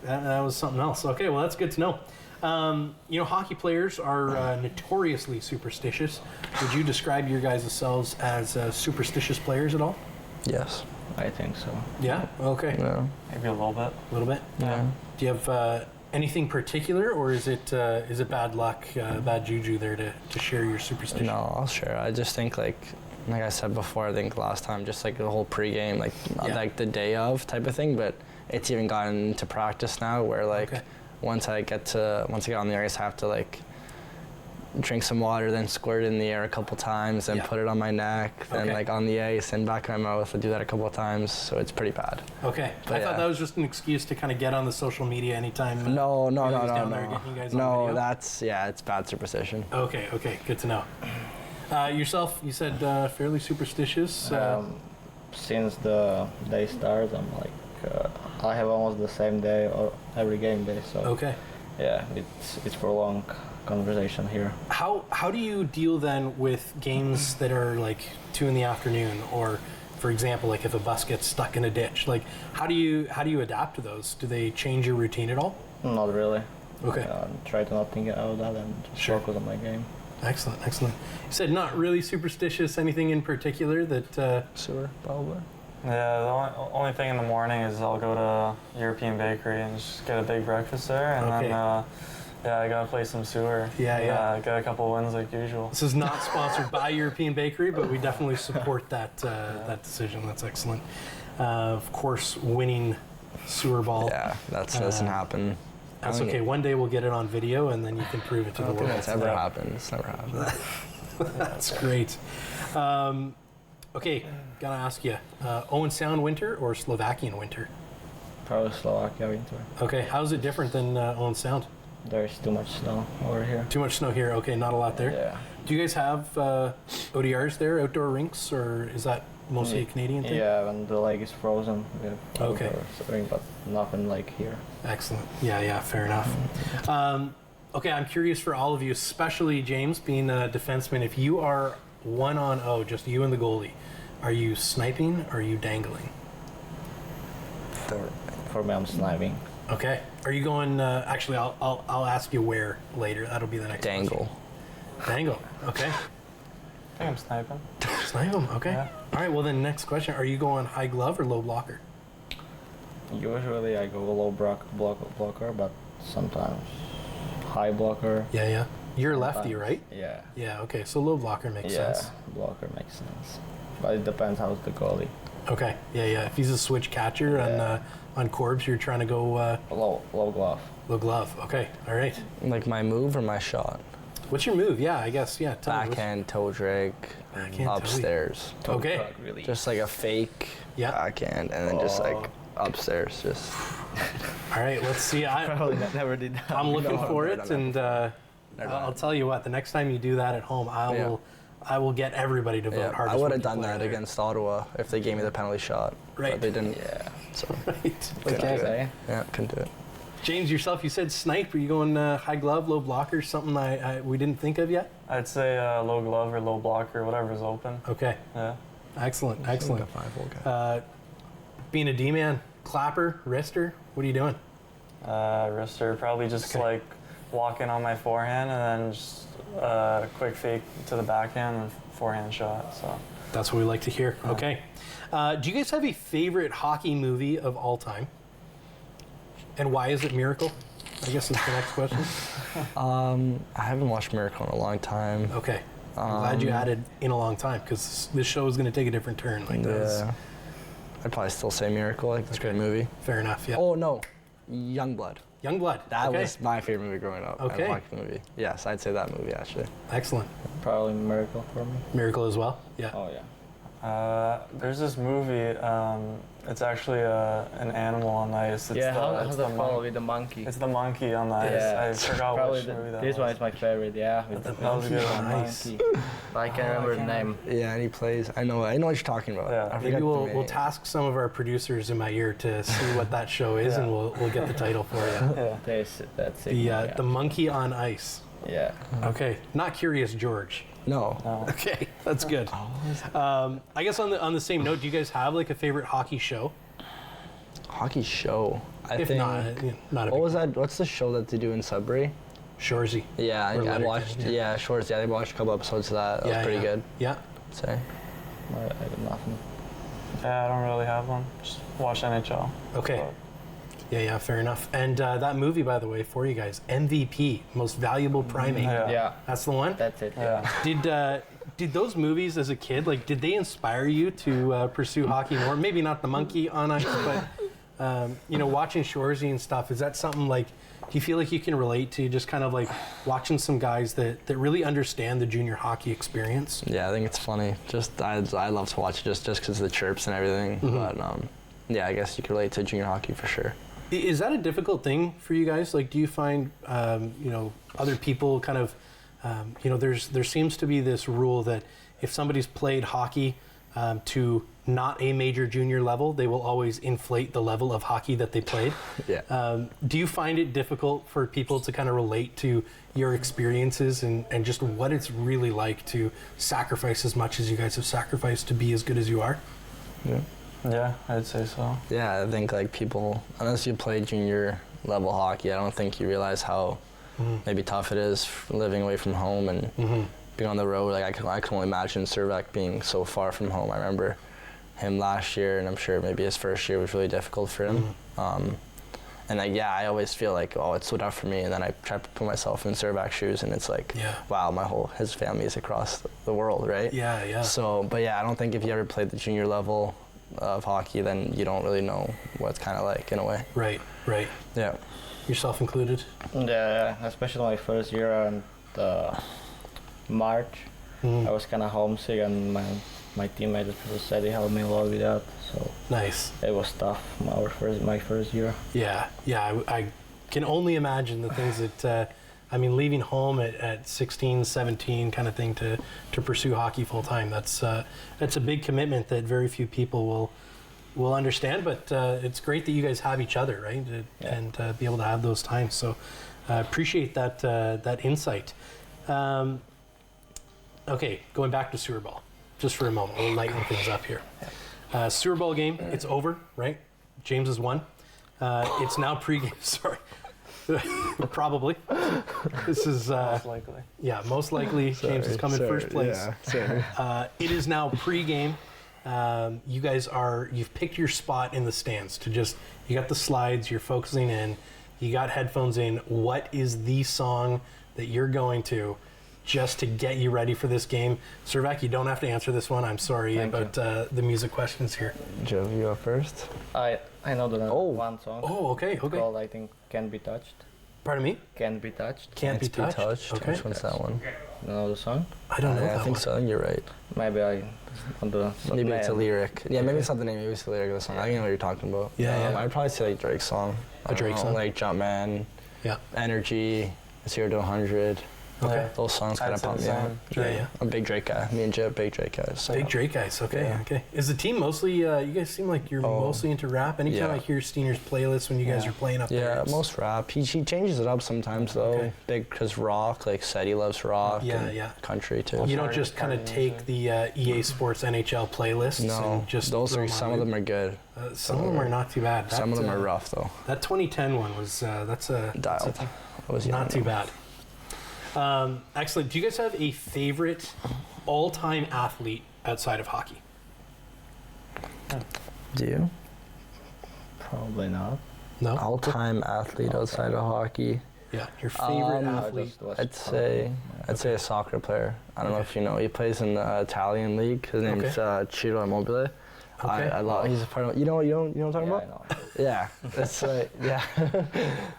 was something else. Okay, well that's good to know. Hockey players are notoriously superstitious. Would you describe your guys' selves as superstitious players at all? Yes. I think so. Yeah. Okay. Yeah. Maybe a little bit. A little bit. Yeah. Do you have anything particular, or is it bad luck, bad juju there to share your superstition? No, I'll share. I just think like I said before, I think last time, just like the whole pregame, like the day of type of thing. But it's even gotten into practice now, where once I get on the ice, I have to like drink some water, then squirt it in the air a couple times, and put it on my neck, then like on the ice and back in my mouth. I do that a couple of times, so it's pretty bad. Okay, I thought that was just an excuse to kind of get on the social media anytime. No. That's it's bad superstition. Okay, good to know. Yourself, you said fairly superstitious. Since the day starts, I'm like, I have almost the same day or every game day. So okay. Yeah, it's prolonged conversation here. How do you deal then with games that are like 2 p.m, or for example, like if a bus gets stuck in a ditch, like how do you adapt to those? Do they change your routine at all? Not really. Okay. Try to not think about that and just focus on my game. Excellent. You said not really superstitious. Anything in particular that? Sewer, probably. Yeah, the only thing in the morning is I'll go to European Bakery and just get a big breakfast there, and then I gotta play some sewer. Yeah. Get a couple wins like usual. This is not sponsored by European Bakery, but we definitely support that decision. That's excellent. Of course, winning sewer ball. Yeah, that doesn't happen. That's okay. One day we'll get it on video, and then you can prove it to the world. It's never happened. It's never happened. That's great. Okay, gotta ask you, Owen Sound winter or Slovakian winter? Probably Slovakia winter. Okay, how's it different than Owen Sound? There's too much snow over here. Too much snow here. Okay, not a lot there. Yeah. Do you guys have ODRs there, outdoor rinks, or is that mostly a Canadian thing? Yeah, when the lake is frozen, we have outdoor rink, but nothing like here. Excellent. Yeah, fair enough. Okay, I'm curious for all of you, especially James, being a defenseman, if you are 1-on-0, just you and the goalie, are you sniping or are you dangling? For me, I'm sniping. Okay. Are you going? Actually, I'll ask you where later. That'll be the next. Dangle. Dangle. Okay. I think I'm sniping. Snipe him. Okay. Yeah. All right. Well, then next question: are you going high glove or low blocker? Usually, I go low blocker, but sometimes high blocker. Yeah. You're lefty, right? Yeah. Yeah. Okay. So low blocker makes sense. Yeah, blocker makes sense, but it depends how's the goalie. Okay. Yeah. If he's a switch catcher on Corbs, you're trying to go low glove. Low glove. Okay. All right. Like my move or my shot? What's your move? Yeah, I guess. Yeah. Backhand toe drag, upstairs. Okay. Really. Just like a fake backhand, and then just like upstairs. Just. All right. Let's see. I probably never did that. I'm looking for it, and I'll tell you what. The next time you do that at home, I will get everybody to vote hardest. I would have done that against Ottawa if they gave me the penalty shot. Right. But they didn't. Yeah. So. Right. Okay. Yeah, couldn't do it. James, yourself, you said snipe. Are you going high glove, low blocker, something we didn't think of yet? I'd say low glove or low blocker, whatever's open. Okay. Yeah. Excellent. Being a D-man, clapper, wrister, what are you doing? Wrister, probably just like walking on my forehand and then just quick fake to the backhand and forehand shot. So that's what we like to hear. Yeah. Okay. Do you guys have a favorite hockey movie of all time? And why is it Miracle? I guess is the next question. I haven't watched Miracle in a long time. Okay. I'm glad you added in a long time, because this show is going to take a different turn. Like Yeah. I'd probably still say Miracle. Like, it's a great movie. Fair enough, yeah. Oh, no. Youngblood. Youngblood. That okay. was my favorite movie growing up. Okay. I liked the movie. Yes, I'd say that movie, actually. Excellent. Probably Miracle for me. Miracle as well? Yeah. Oh yeah. There's this movie. It's actually an animal on ice. It's how's the follow with the monkey? It's the monkey on the ice. Yeah. I forgot Probably which movie that this was. one is my favorite. Yeah. With That was a good one. Monkey. But I can't remember the name. Yeah, and he plays. I know what you're talking about. Yeah. I Maybe forget the we'll name. task some of our producers in my ear to see what that show is, Yeah. and we'll get the title for you. Yeah. That's it. The Monkey on Ice. Yeah. Okay. Not Curious George. No. Okay, that's good. I guess on the same note, do you guys have like a favorite hockey show? Hockey show. I If think. not a What big was that? What's the show that they do in Sudbury? Shorzy. Yeah, I Letterkenny, watched. Yeah, Shorts. Yeah, I watched a couple episodes of that. That was pretty good. Yeah. Say. I got nothing. Yeah, I don't really have one. Just watch NHL. Okay. Yeah, fair enough. And that movie, by the way, for you guys, MVP, Most Valuable Primate. Yeah. That's the one? That's it. Yeah. Did those movies as a kid, like, did they inspire you to pursue hockey more? Maybe not the Monkey on Ice, but, watching Shorzy and stuff, is that something like, do you feel like you can relate to just kind of like watching some guys that really understand the junior hockey experience? Yeah, I think it's funny. Just I love to watch it just because of the chirps and everything. Mm-hmm. But yeah, I guess you can relate to junior hockey for sure. Is that a difficult thing for you guys? Like, do you find, other people kind of, there seems to be this rule that if somebody's played hockey to not a major junior level, they will always inflate the level of hockey that they played. Yeah. Do you find it difficult for people to kind of relate to your experiences and just what it's really like to sacrifice as much as you guys have sacrificed to be as good as you are? Yeah. Yeah, I'd say so. Yeah, I think like people, unless you play junior level hockey, I don't think you realize how maybe tough it is living away from home and being on the road. Like I can only imagine Servac being so far from home. I remember him last year, and I'm sure maybe his first year was really difficult for him. And I always feel like, oh, it's so tough for me, and then I try to put myself in Servac's shoes, and it's like, wow, his family is across the world, right? Yeah. So, but yeah, I don't think if you ever played the junior level of hockey, then you don't really know what it's kind of like in a way. Right. Yeah. Yourself included? Yeah, especially my first year and March, I was kind of homesick, and my teammate said he helped me a lot with that. So nice. It was tough. My first year. Yeah. I can only imagine the things that. Leaving home at 16, 17 kind of thing to pursue hockey full time, that's a big commitment that very few people will understand, but it's great that you guys have each other, right? And be able to have those times. So appreciate that insight. Okay, going back to Sewer Ball, just for a moment. We'll lighten things up here. Sewer Ball game, it's over, right? James has won. It's now pregame. Sorry. Probably. This is most likely. Yeah, most likely. James has come in first place. It is now pregame. You guys you've picked your spot in the stands you got the slides, you're focusing in, you got headphones in. What is the song that you're going to just to get you ready for this game? Servac, you don't have to answer this one. I'm sorry about the music questions here. Joe, you go first. I know the one song. Oh, okay. Called, I think, Can't Be Touched. Pardon me? Can't Be Touched. Can't Be Touched. Okay. Which one's that one? You know the song? I don't know that I think one. so. I think you're right. Maybe Maybe it's a lyric. Yeah, maybe it's not the name. Maybe it's the lyric of the song. I know what you're talking about. Yeah. I'd probably say like Drake's song. A Drake song? Like Jumpman. Yeah. Energy. 0 to 100. Okay. Those songs kind of pump me up. Yeah. I'm a big Drake guy. Me and Jip, big Drake guys. So. Big Drake guys. Okay. Is the team mostly? You guys seem like you're mostly into rap. Anytime I hear Steiner's playlist when you guys are playing up there. Yeah, most rap. He changes it up sometimes though. Okay. Big because rock. Like Seti loves rock. Yeah. Country too. You don't just kind of take the EA Sports NHL playlists. No. And just those are some of them are good. Some of them are not too bad. Some of them are rough though. That 2010 one was that's dialed. Not too bad. Excellent. Do you guys have a favorite all-time athlete outside of hockey? Do you? Probably not. No. All-time athlete outside of hockey. Yeah, your favorite athlete. I'd say a soccer player. I don't know if you know. He plays in the Italian league. His name's Ciro Immobile. Okay. I love. He's a part of. You know what I'm talking about? I know. Yeah, that's yeah.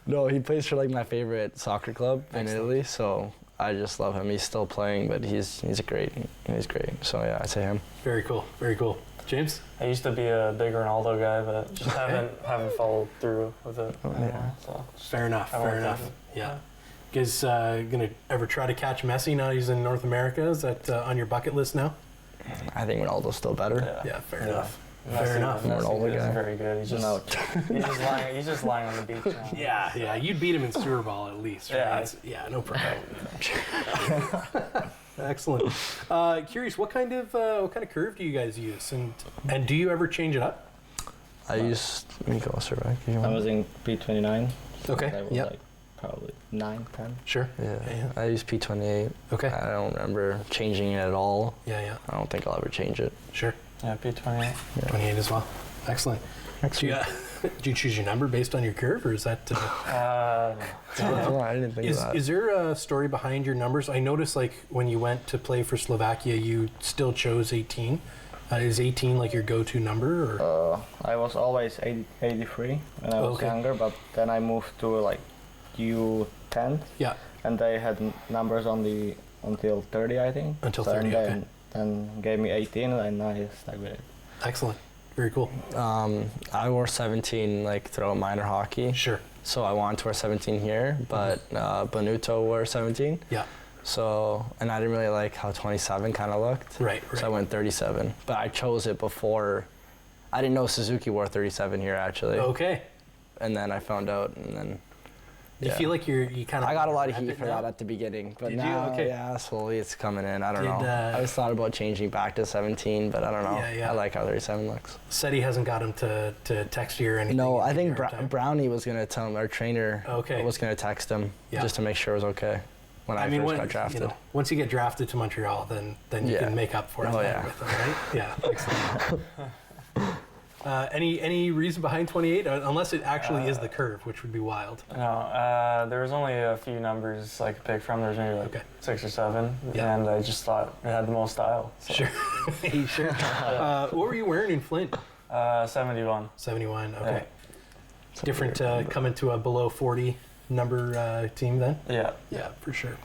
No, he plays for like my favorite soccer club in Italy. So I just love him. He's still playing, but he's great. He's great. So yeah, I say him. Very cool. Very cool. James? I used to be a big Ronaldo guy, but just haven't followed through with it. So Fair enough. Fair enough. Yeah. You guys gonna ever try to catch Messi now he's in North America? Is that on your bucket list now? I think Ronaldo's still better. Yeah, fair enough. Fair enough. Ronaldo guy. Very good. He's just lying on the beach now. Yeah. You'd beat him in Super Bowl at least. Right? Yeah. No problem. Excellent. Curious, what kind of curve do you guys use, and do you ever change it up? I used Servac. I was in P29. Okay. I was like probably 9, 10. Sure. Yeah. I use P28. Okay. I don't remember changing it at all. Yeah. I don't think I'll ever change it. Sure. Yeah, P28. 28 as well. Excellent. Do you choose your number based on your curve, or is that? I didn't think of that. Is there a story behind your numbers? I noticed, like, when you went to play for Slovakia, you still chose 18. Is 18 like your go-to number, or? I was always 83 when I was younger, but then I moved to like U10. Yeah. And they had numbers only until 30, I think. Until 30. And then gave me 18, and I stuck with it. Excellent. Very cool. I wore 17 like throughout minor hockey. Sure. So I wanted to wear 17 here, but Benuto wore 17. Yeah. So, and I didn't really like how 27 kind of looked. Right. So I went 37. But I chose it before. I didn't know Suzuki wore 37 here actually. Okay. And then I found out, and then. Do you feel like you kind of? I got a lot of heat for that at the beginning, but now, slowly it's coming in. I don't know. I was thought about changing back to 17, but I don't know. I like how 37 looks. Said he hasn't got him to text you or anything. No, I think Brownie was gonna tell him. Our trainer was gonna text him just to make sure it was okay. When I first got drafted. Once you get drafted to Montreal, then you can make up for it with him, right? Yeah. Excellent. Any reason behind 28, unless it actually is the curve, which would be wild? No, there was only a few numbers I could pick from. There was maybe like 6 or 7, and I just thought it had the most style. So. Sure. Sure. What were you wearing in Flint? 71. 71. Okay. Yeah. Different coming to a below 40 number team then. Yeah. Yeah, for sure.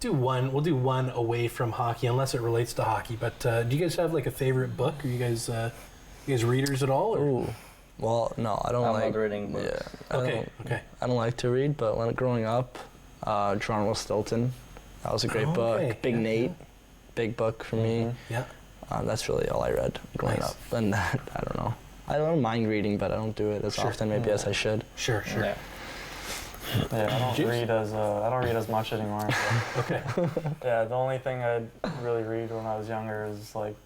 We'll do one away from hockey, unless it relates to hockey. But do you guys have like a favorite book? Are you guys readers at all? Or? Ooh. Well, no, I don't I'm like not reading books. Yeah. Okay. I don't like to read, but when growing up, Geronimo Stilton, that was a great book. Big Nate, big book for me. Yeah. That's really all I read growing up. And I don't know. I don't mind reading, but I don't do it as often maybe as I should. Sure. Yeah, I don't read as much anymore. So. Okay. Yeah, the only thing I'd really read when I was younger is like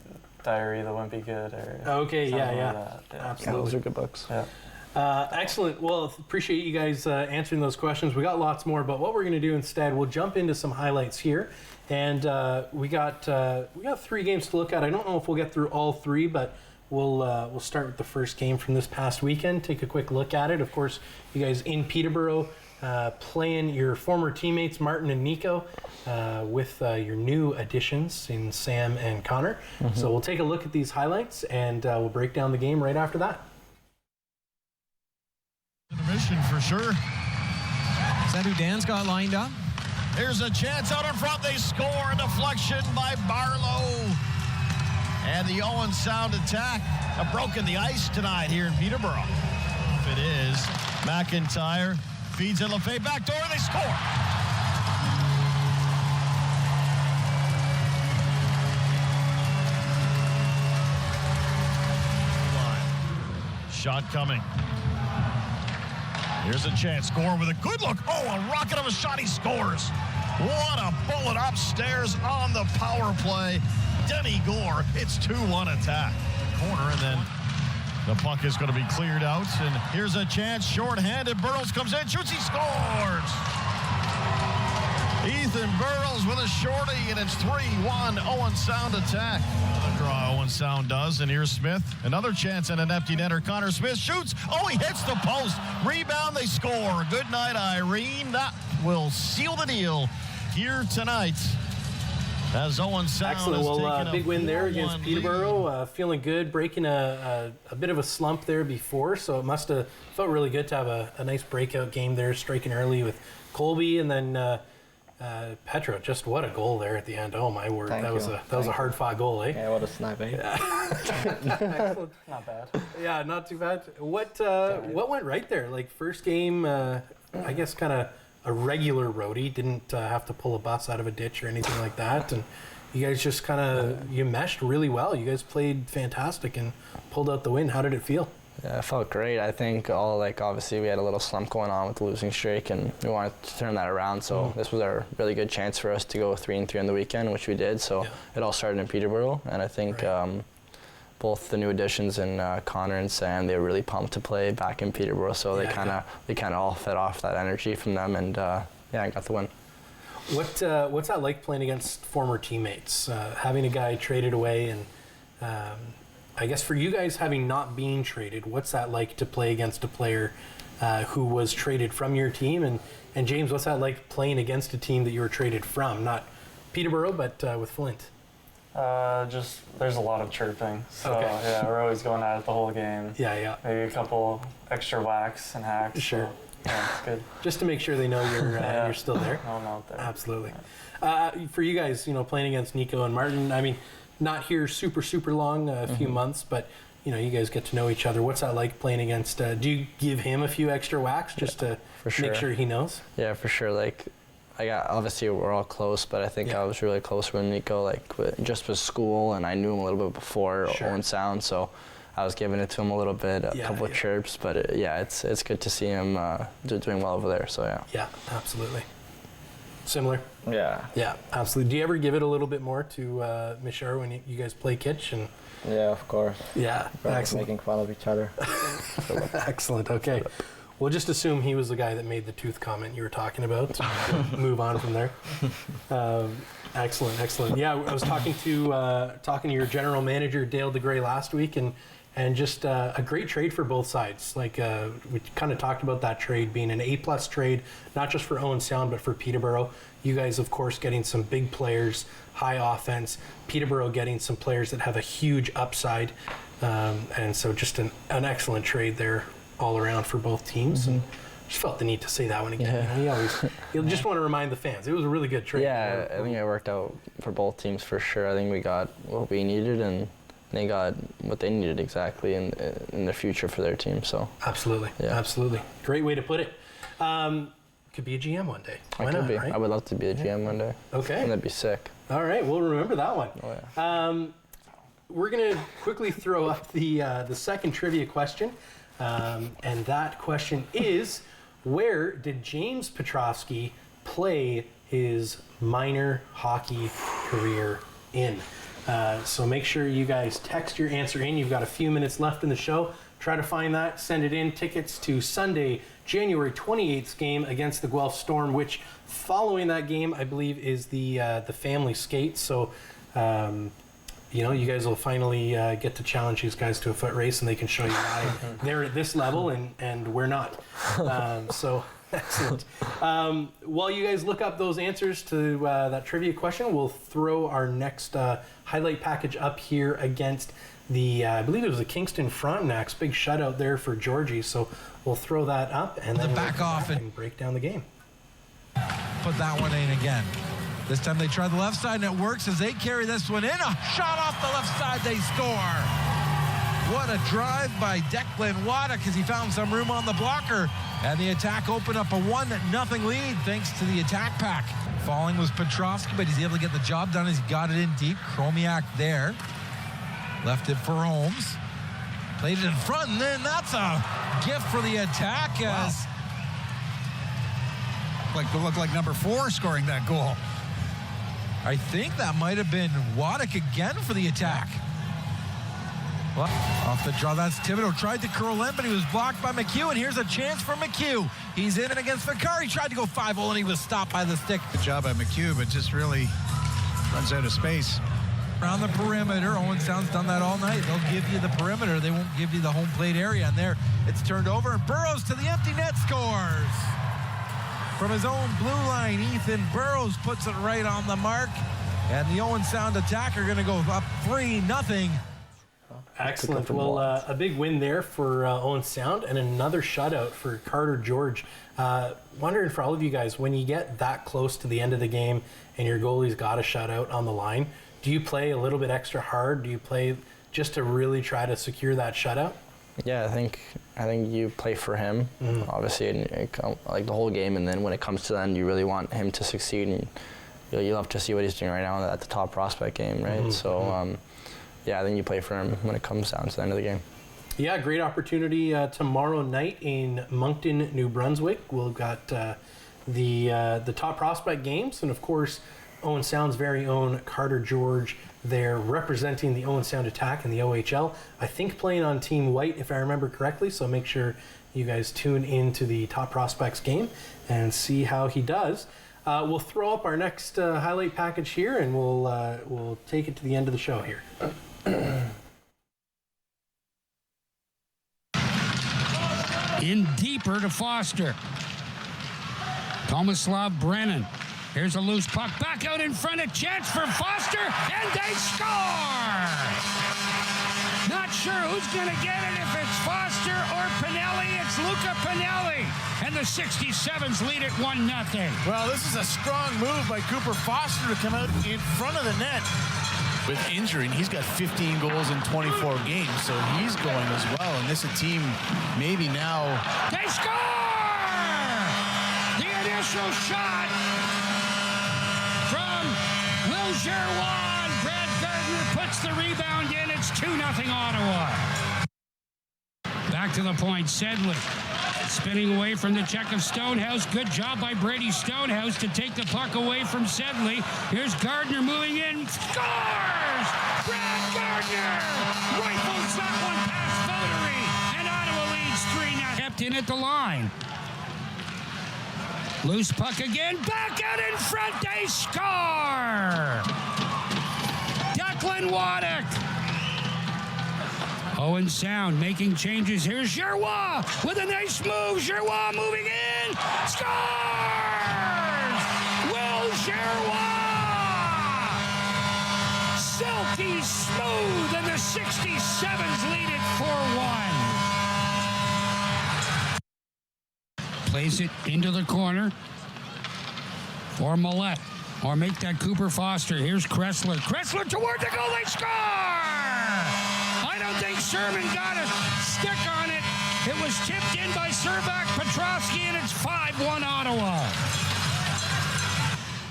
Diary of the Wimpy Kid or okay, something yeah. like that. Yeah. Absolutely. Those are good books. Yeah. Excellent. Well, appreciate you guys answering those questions. We got lots more, but what we're going to do instead, we'll jump into some highlights here, and we got 3 games to look at. I don't know if we'll get through all 3, but we'll start with the first game from this past weekend. Take a quick look at it. Of course, you guys in Peterborough. Playing your former teammates Martin and Nico with your new additions in Sam and Connor. So we'll take a look at these highlights and we'll break down the game right after that. Intermission for sure. Is that who Dan's got lined up? There's a chance out in front. They score. A deflection by Barlow. And the Owen Sound attack have broken the ice tonight here in Peterborough. If it is, McIntyre feeds it Lefebvre back door, they score. Shot coming. Here's a chance. Gore with a good look. Oh, a rocket of a shot. He scores. What a bullet upstairs on the power play. Denny Gore. It's 2-1 attack. Corner, and then the puck is going to be cleared out, and here's a chance, short-handed, Burrows comes in, shoots, he scores! Ethan Burrows with a shorty, and it's 3-1 Owen Sound attack. Another draw Owen Sound does, and here's Smith. Another chance at an empty netter. Connor Smith shoots. Oh, he hits the post. Rebound, they score. Good night, Irene. That will seal the deal here tonight. As Owen Sound excellent. has Well, taken big win there against lead. Peterborough. Feeling good, breaking a bit of a slump there before, so it must have felt really good to have a nice breakout game there, striking early with Colby, and then Petro. Just what a goal there at the end! Oh my word, that was a hard-fought goal, eh? Yeah, what a snipe, eh? Excellent. Not bad. Yeah, not too bad. What went right there? Like first game, I guess kind of a regular roadie, didn't have to pull a bus out of a ditch or anything like that, and you guys just kind of you meshed really well. You guys played fantastic and pulled out the win. How did it feel? Yeah, it felt great. I think obviously we had a little slump going on with the losing streak, and we wanted to turn that around. So this was a really good chance for us to go 3-3 on the weekend, which we did. So it all started in Peterborough, and I think both the new additions and Connor and Sam, they were really pumped to play back in Peterborough. So they kind of all fed off that energy from them, and I got the win. What's that like playing against former teammates? Having a guy traded away, and I guess for you guys having not been traded, what's that like to play against a player who was traded from your team? And James, what's that like playing against a team that you were traded from? Not Peterborough, but with Flint. Just there's a lot of chirping. So yeah, we're always going at it the whole game. Yeah. Maybe a couple extra whacks and hacks. Sure. So, yeah, it's good. Just to make sure they know you're still there. No, I'm out there. Absolutely. For you guys, playing against Nico and Martin, I mean, not here super long, a few months, but you guys get to know each other. What's that like playing against? Do you give him a few extra whacks just to make sure he knows? Yeah, for sure. Like, obviously we're all close, but I think I was really close with Nico, just with school, and I knew him a little bit before Owen Sound, so I was giving it to him a little bit, a couple of chirps, but it's good to see him doing well over there. So yeah, absolutely. Similar. Yeah, absolutely. Do you ever give it a little bit more to Mishar when you guys play kitch? And yeah, of course. Yeah, excellent. Making fun of each other. Excellent. Okay. We'll just assume he was the guy that made the tooth comment you were talking about. Move on from there. Excellent. Yeah, I was talking to your general manager Dale DeGray last week, and just a great trade for both sides. Like we kind of talked about that trade being an A+ trade, not just for Owen Sound but for Peterborough. You guys, of course, getting some big players, high offense. Peterborough getting some players that have a huge upside, and so just an excellent trade there all around for both teams. And just felt the need to say that one again. You just want to remind the fans it was a really good trade. Yeah, I think it worked out for both teams for sure. I think we got what we needed, and they got what they needed exactly in the future for their team. So absolutely. Great way to put it. Could be a GM one day. Why not? Right? I would love to be a GM one day. Okay. And that'd be sick. All right, we'll remember that one. Oh, yeah. We're gonna quickly throw up the second trivia question, and that question is: where did James Petrovsky play his minor hockey career in? So make sure you guys text your answer in. You've got a few minutes left in the show. Try to find that. Send it in. Tickets to Sunday, January 28th game against the Guelph Storm, which following that game, I believe, is the family skate. So, you guys will finally get to challenge these guys to a foot race, and they can show you why they're at this level and we're not. So excellent. While you guys look up those answers to that trivia question, we'll throw our next highlight package up here against the, I believe it was the Kingston Frontenacs. Big shutout there for Georgie. So we'll throw that up and then back off and break down the game. Put that one in again. This time they try the left side, and it works as they carry this one in. A shot off the left side, they score. What a drive by Declan Wada, because he found some room on the blocker. And the attack opened up a 1-0 lead thanks to the attack pack. Falling was Petrovsky, but he's able to get the job done as he got it in deep. Chromiak there. Left it for Holmes. Played it in front, and then that's a gift for the attack. As looked like number 4 scoring that goal. I think that might have been Waddick again for the attack. Well, off the draw, that's Thibodeau. Tried to curl in, but he was blocked by McHugh, and here's a chance for McHugh. He's in and against Vakar. He tried to go 5-0, and he was stopped by the stick. Good job by McHugh, but just really runs out of space. Around the perimeter, Owen Sound's done that all night. They'll give you the perimeter. They won't give you the home plate area. And there, it's turned over, and Burrows to the empty net scores. From his own blue line, Ethan Burrows puts it right on the mark. And the Owen Sound attack are going to go up 3-0. Excellent. Well, a big win there for Owen Sound and another shutout for Carter George. Wondering for all of you guys, when you get that close to the end of the game and your goalie's got a shutout on the line, do you play a little bit extra hard? Do you play just to really try to secure that shutout? Yeah, I think you play for him, obviously, and like the whole game. And then when it comes to the end, you really want him to succeed, and you'll have to see what he's doing right now at the top prospect game, right? Yeah, I think you play for him when it comes down to the end of the game. Yeah, great opportunity tomorrow night in Moncton, New Brunswick. We've got the top prospect games, and of course, Owen Sound's very own Carter George there representing the Owen Sound attack in the OHL. I think playing on Team White, if I remember correctly, so make sure you guys tune into the top prospects game and see how he does. We'll throw up our next highlight package here, and we'll take it to the end of the show here. In deeper to Foster. Tomislav Brennan. Here's a loose puck back out in front. A chance for Foster, and they score! Not sure who's going to get it, if it's Foster or Pinelli. It's Luca Pinelli, and the 67s lead it 1-0. Well, this is a strong move by Cooper Foster to come out in front of the net. With injury, and he's got 15 goals in 24 games, so he's going as well. And this is a team maybe now. They score! The initial shot from Will Giroir. Brad Gardner puts the rebound in. It's 2-0 Ottawa. Back to the point, Sedley. Spinning away from the check of Stonehouse. Good job by Brady Stonehouse to take the puck away from Sedley. Here's Gardner moving in. Scores! Brad Gardner rifles that one past Votary. And Ottawa leads 3-0. Kept in at the line. Loose puck again. Back out in front. They score! Declan Waddick. Owen Sound making changes. Here's Giroir with a nice move. Giroir moving in. Scores! Will Giroir! Silky smooth, and the 67s lead it 4-1. Plays it into the corner for Millette. Or make that Cooper Foster. Here's Kressler. Kressler toward the goal. They score! I don't think Sherman got a stick on it. It was tipped in by Servac, Petrovsky, and it's 5-1 Ottawa.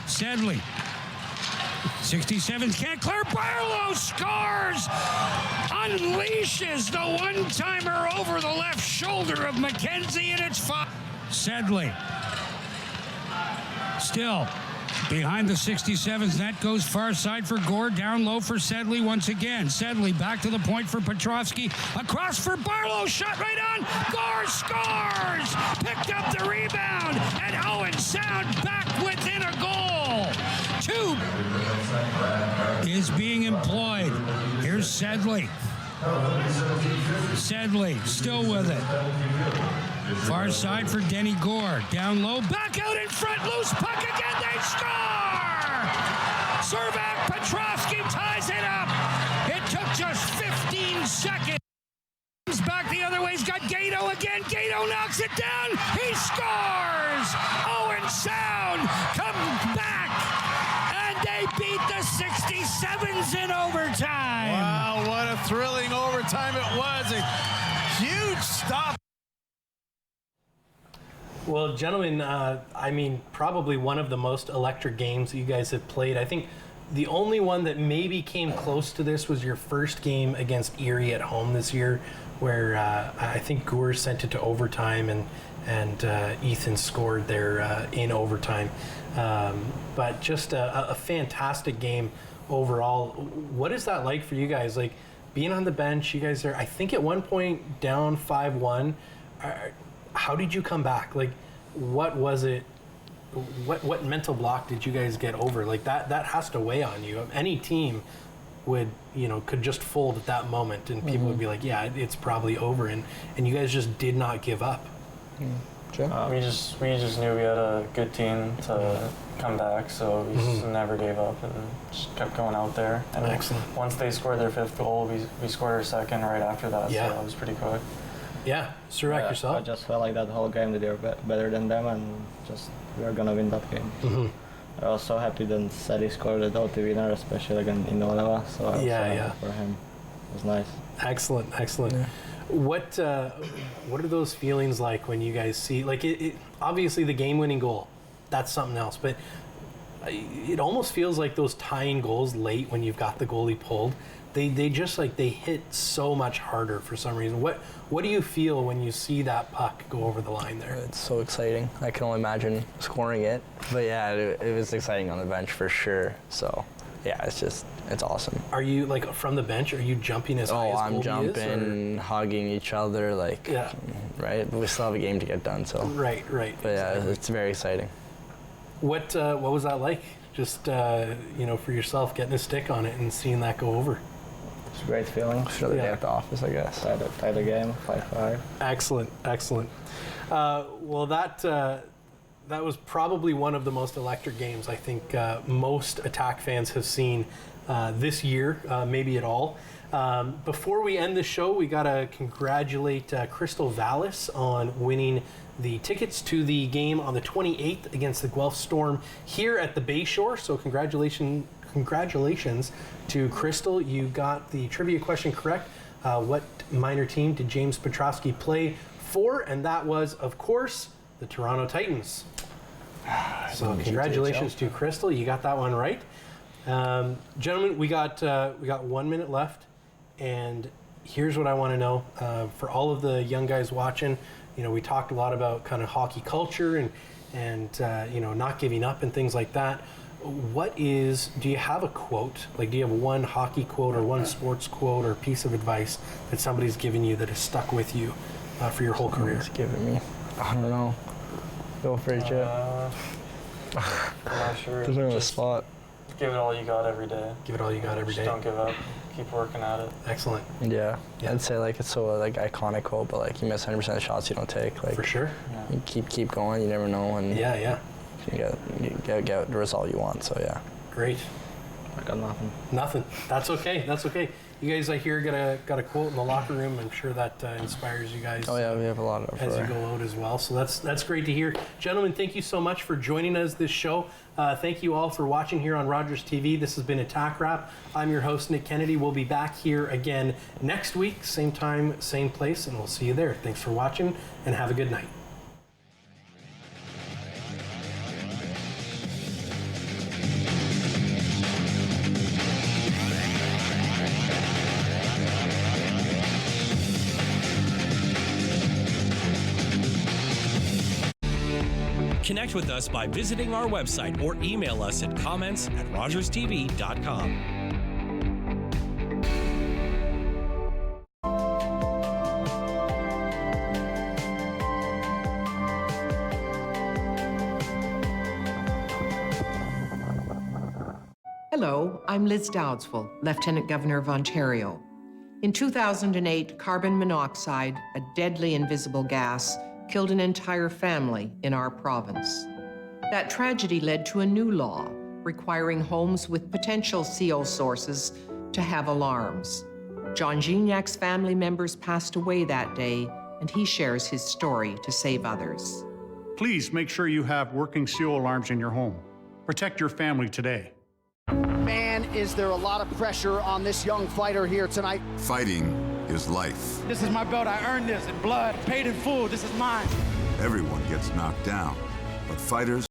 Sedley. 67s can't clear. Barlow scores! Unleashes the one-timer over the left shoulder of McKenzie, and it's 5. Sedley. Still. Behind the 67s, that goes far side for Gore. Down low for Sedley once again. Sedley back to the point for Petrovsky. Across for Barlow. Shot right on. Gore scores! Picked up the rebound. And Owen Sound back within a goal. 2 is being employed. Here's Sedley. Sedley still with it. Far side for Denny Gore. Down low. Back out in front. Loose puck again. They score! Servac Petrovski ties it up. It took just 15 seconds. Back the other way. He's got Gato again. Gato knocks it down. He scores! Owen Sound comes back. And they beat the 67s in overtime. Wow, what a thrilling overtime it was. A huge stop. Well, gentlemen, I mean, probably one of the most electric games that you guys have played. I think the only one that maybe came close to this was your first game against Erie at home this year, where I think Gore sent it to overtime and Ethan scored there in overtime. But just a fantastic game overall. What is that like for you guys? Like, being on the bench, you guys are, I think at one point down 5-1. How did you come back? Like, what was it? What mental block did you guys get over? Like that has to weigh on you. Any team would, could just fold at that moment, and people would be like, yeah, it's probably over. And you guys just did not give up. We just knew we had a good team to come back, so we just never gave up and just kept going out there. And excellent. Once they scored their 5th goal, we scored our 2nd right after that, so that was pretty quick. Yeah, Servac, yourself? I just felt like that whole game that they were better than them, and just we were gonna win that game. I was so happy that Sadi scored the OT winner, especially again in Ottawa. So I was so happy for him. It was nice. Excellent. Yeah. What are those feelings like when you guys see, like, it obviously the game-winning goal, that's something else, but it almost feels like those tying goals late when you've got the goalie pulled, they just like they hit so much harder for some reason. What do you feel when you see that puck go over the line there? It's so exciting. I can only imagine scoring it, but yeah, it was exciting on the bench for sure. So yeah, it's awesome. Are you, like, from the bench, are you jumping as high as I'm jumping, hugging each other, like, right? But we still have a game to get done, so. Right. But yeah, it's very exciting. What was that like? Just, for yourself, getting a stick on it and seeing that go over? It's a great feeling. It's another day at the office, I guess. Tighter game, 5-5. Excellent. Well, that was probably one of the most electric games I think most Attack fans have seen this year, maybe at all. Before we end the show, we got to congratulate Crystal Vallis on winning the tickets to the game on the 28th against the Guelph Storm here at the Bayshore. So congratulations to Crystal. You got the trivia question correct. What minor team did James Petrovsky play for? And that was, of course, the Toronto Titans. So congratulations to Crystal. You got that one right. Gentlemen, we got 1 minute left, and here's what I want to know. For all of the young guys watching, we talked a lot about kind of hockey culture and not giving up and things like that. Do you have a quote? Like, do you have one hockey quote or one sports quote or piece of advice that somebody's given you that has stuck with you for your whole career? Somebody's given me. I don't know. Go for it, Jeff. I'm not sure. There's no spot. Give it all you got every day. Give it all you got every day. Don't give up. Keep working at it. Excellent. Yeah. I'd say, like, it's so, like, iconic quote, but, like, you miss 100% of the shots you don't take. Like, for sure. You keep going. You never know. And yeah. You get the result you want. So yeah. Great. I got nothing. Nothing. That's okay. You guys, I hear, got a quote in the locker room. I'm sure that inspires you guys. Oh yeah, we have a lot of as you go out as well. So that's great to hear, gentlemen. Thank you so much for joining us this show. Thank you all for watching here on Rogers TV. This has been Attack Wrap. I'm your host, Nick Kennedy. We'll be back here again next week, same time, same place, and we'll see you there. Thanks for watching, and have a good night. Connect with us by visiting our website or email us at comments@rogerstv.com. Hello, I'm Liz Dowdswell, Lieutenant Governor of Ontario. In 2008, carbon monoxide, a deadly invisible gas, killed an entire family in our province. That tragedy led to a new law requiring homes with potential CO sources to have alarms. John Gignac's family members passed away that day, and he shares his story to save others. Please make sure you have working CO alarms in your home. Protect your family today. Man, is there a lot of pressure on this young fighter here tonight. Fighting is life. This is my belt. I earned this in blood, paid in full. This is mine. Everyone gets knocked down, but fighters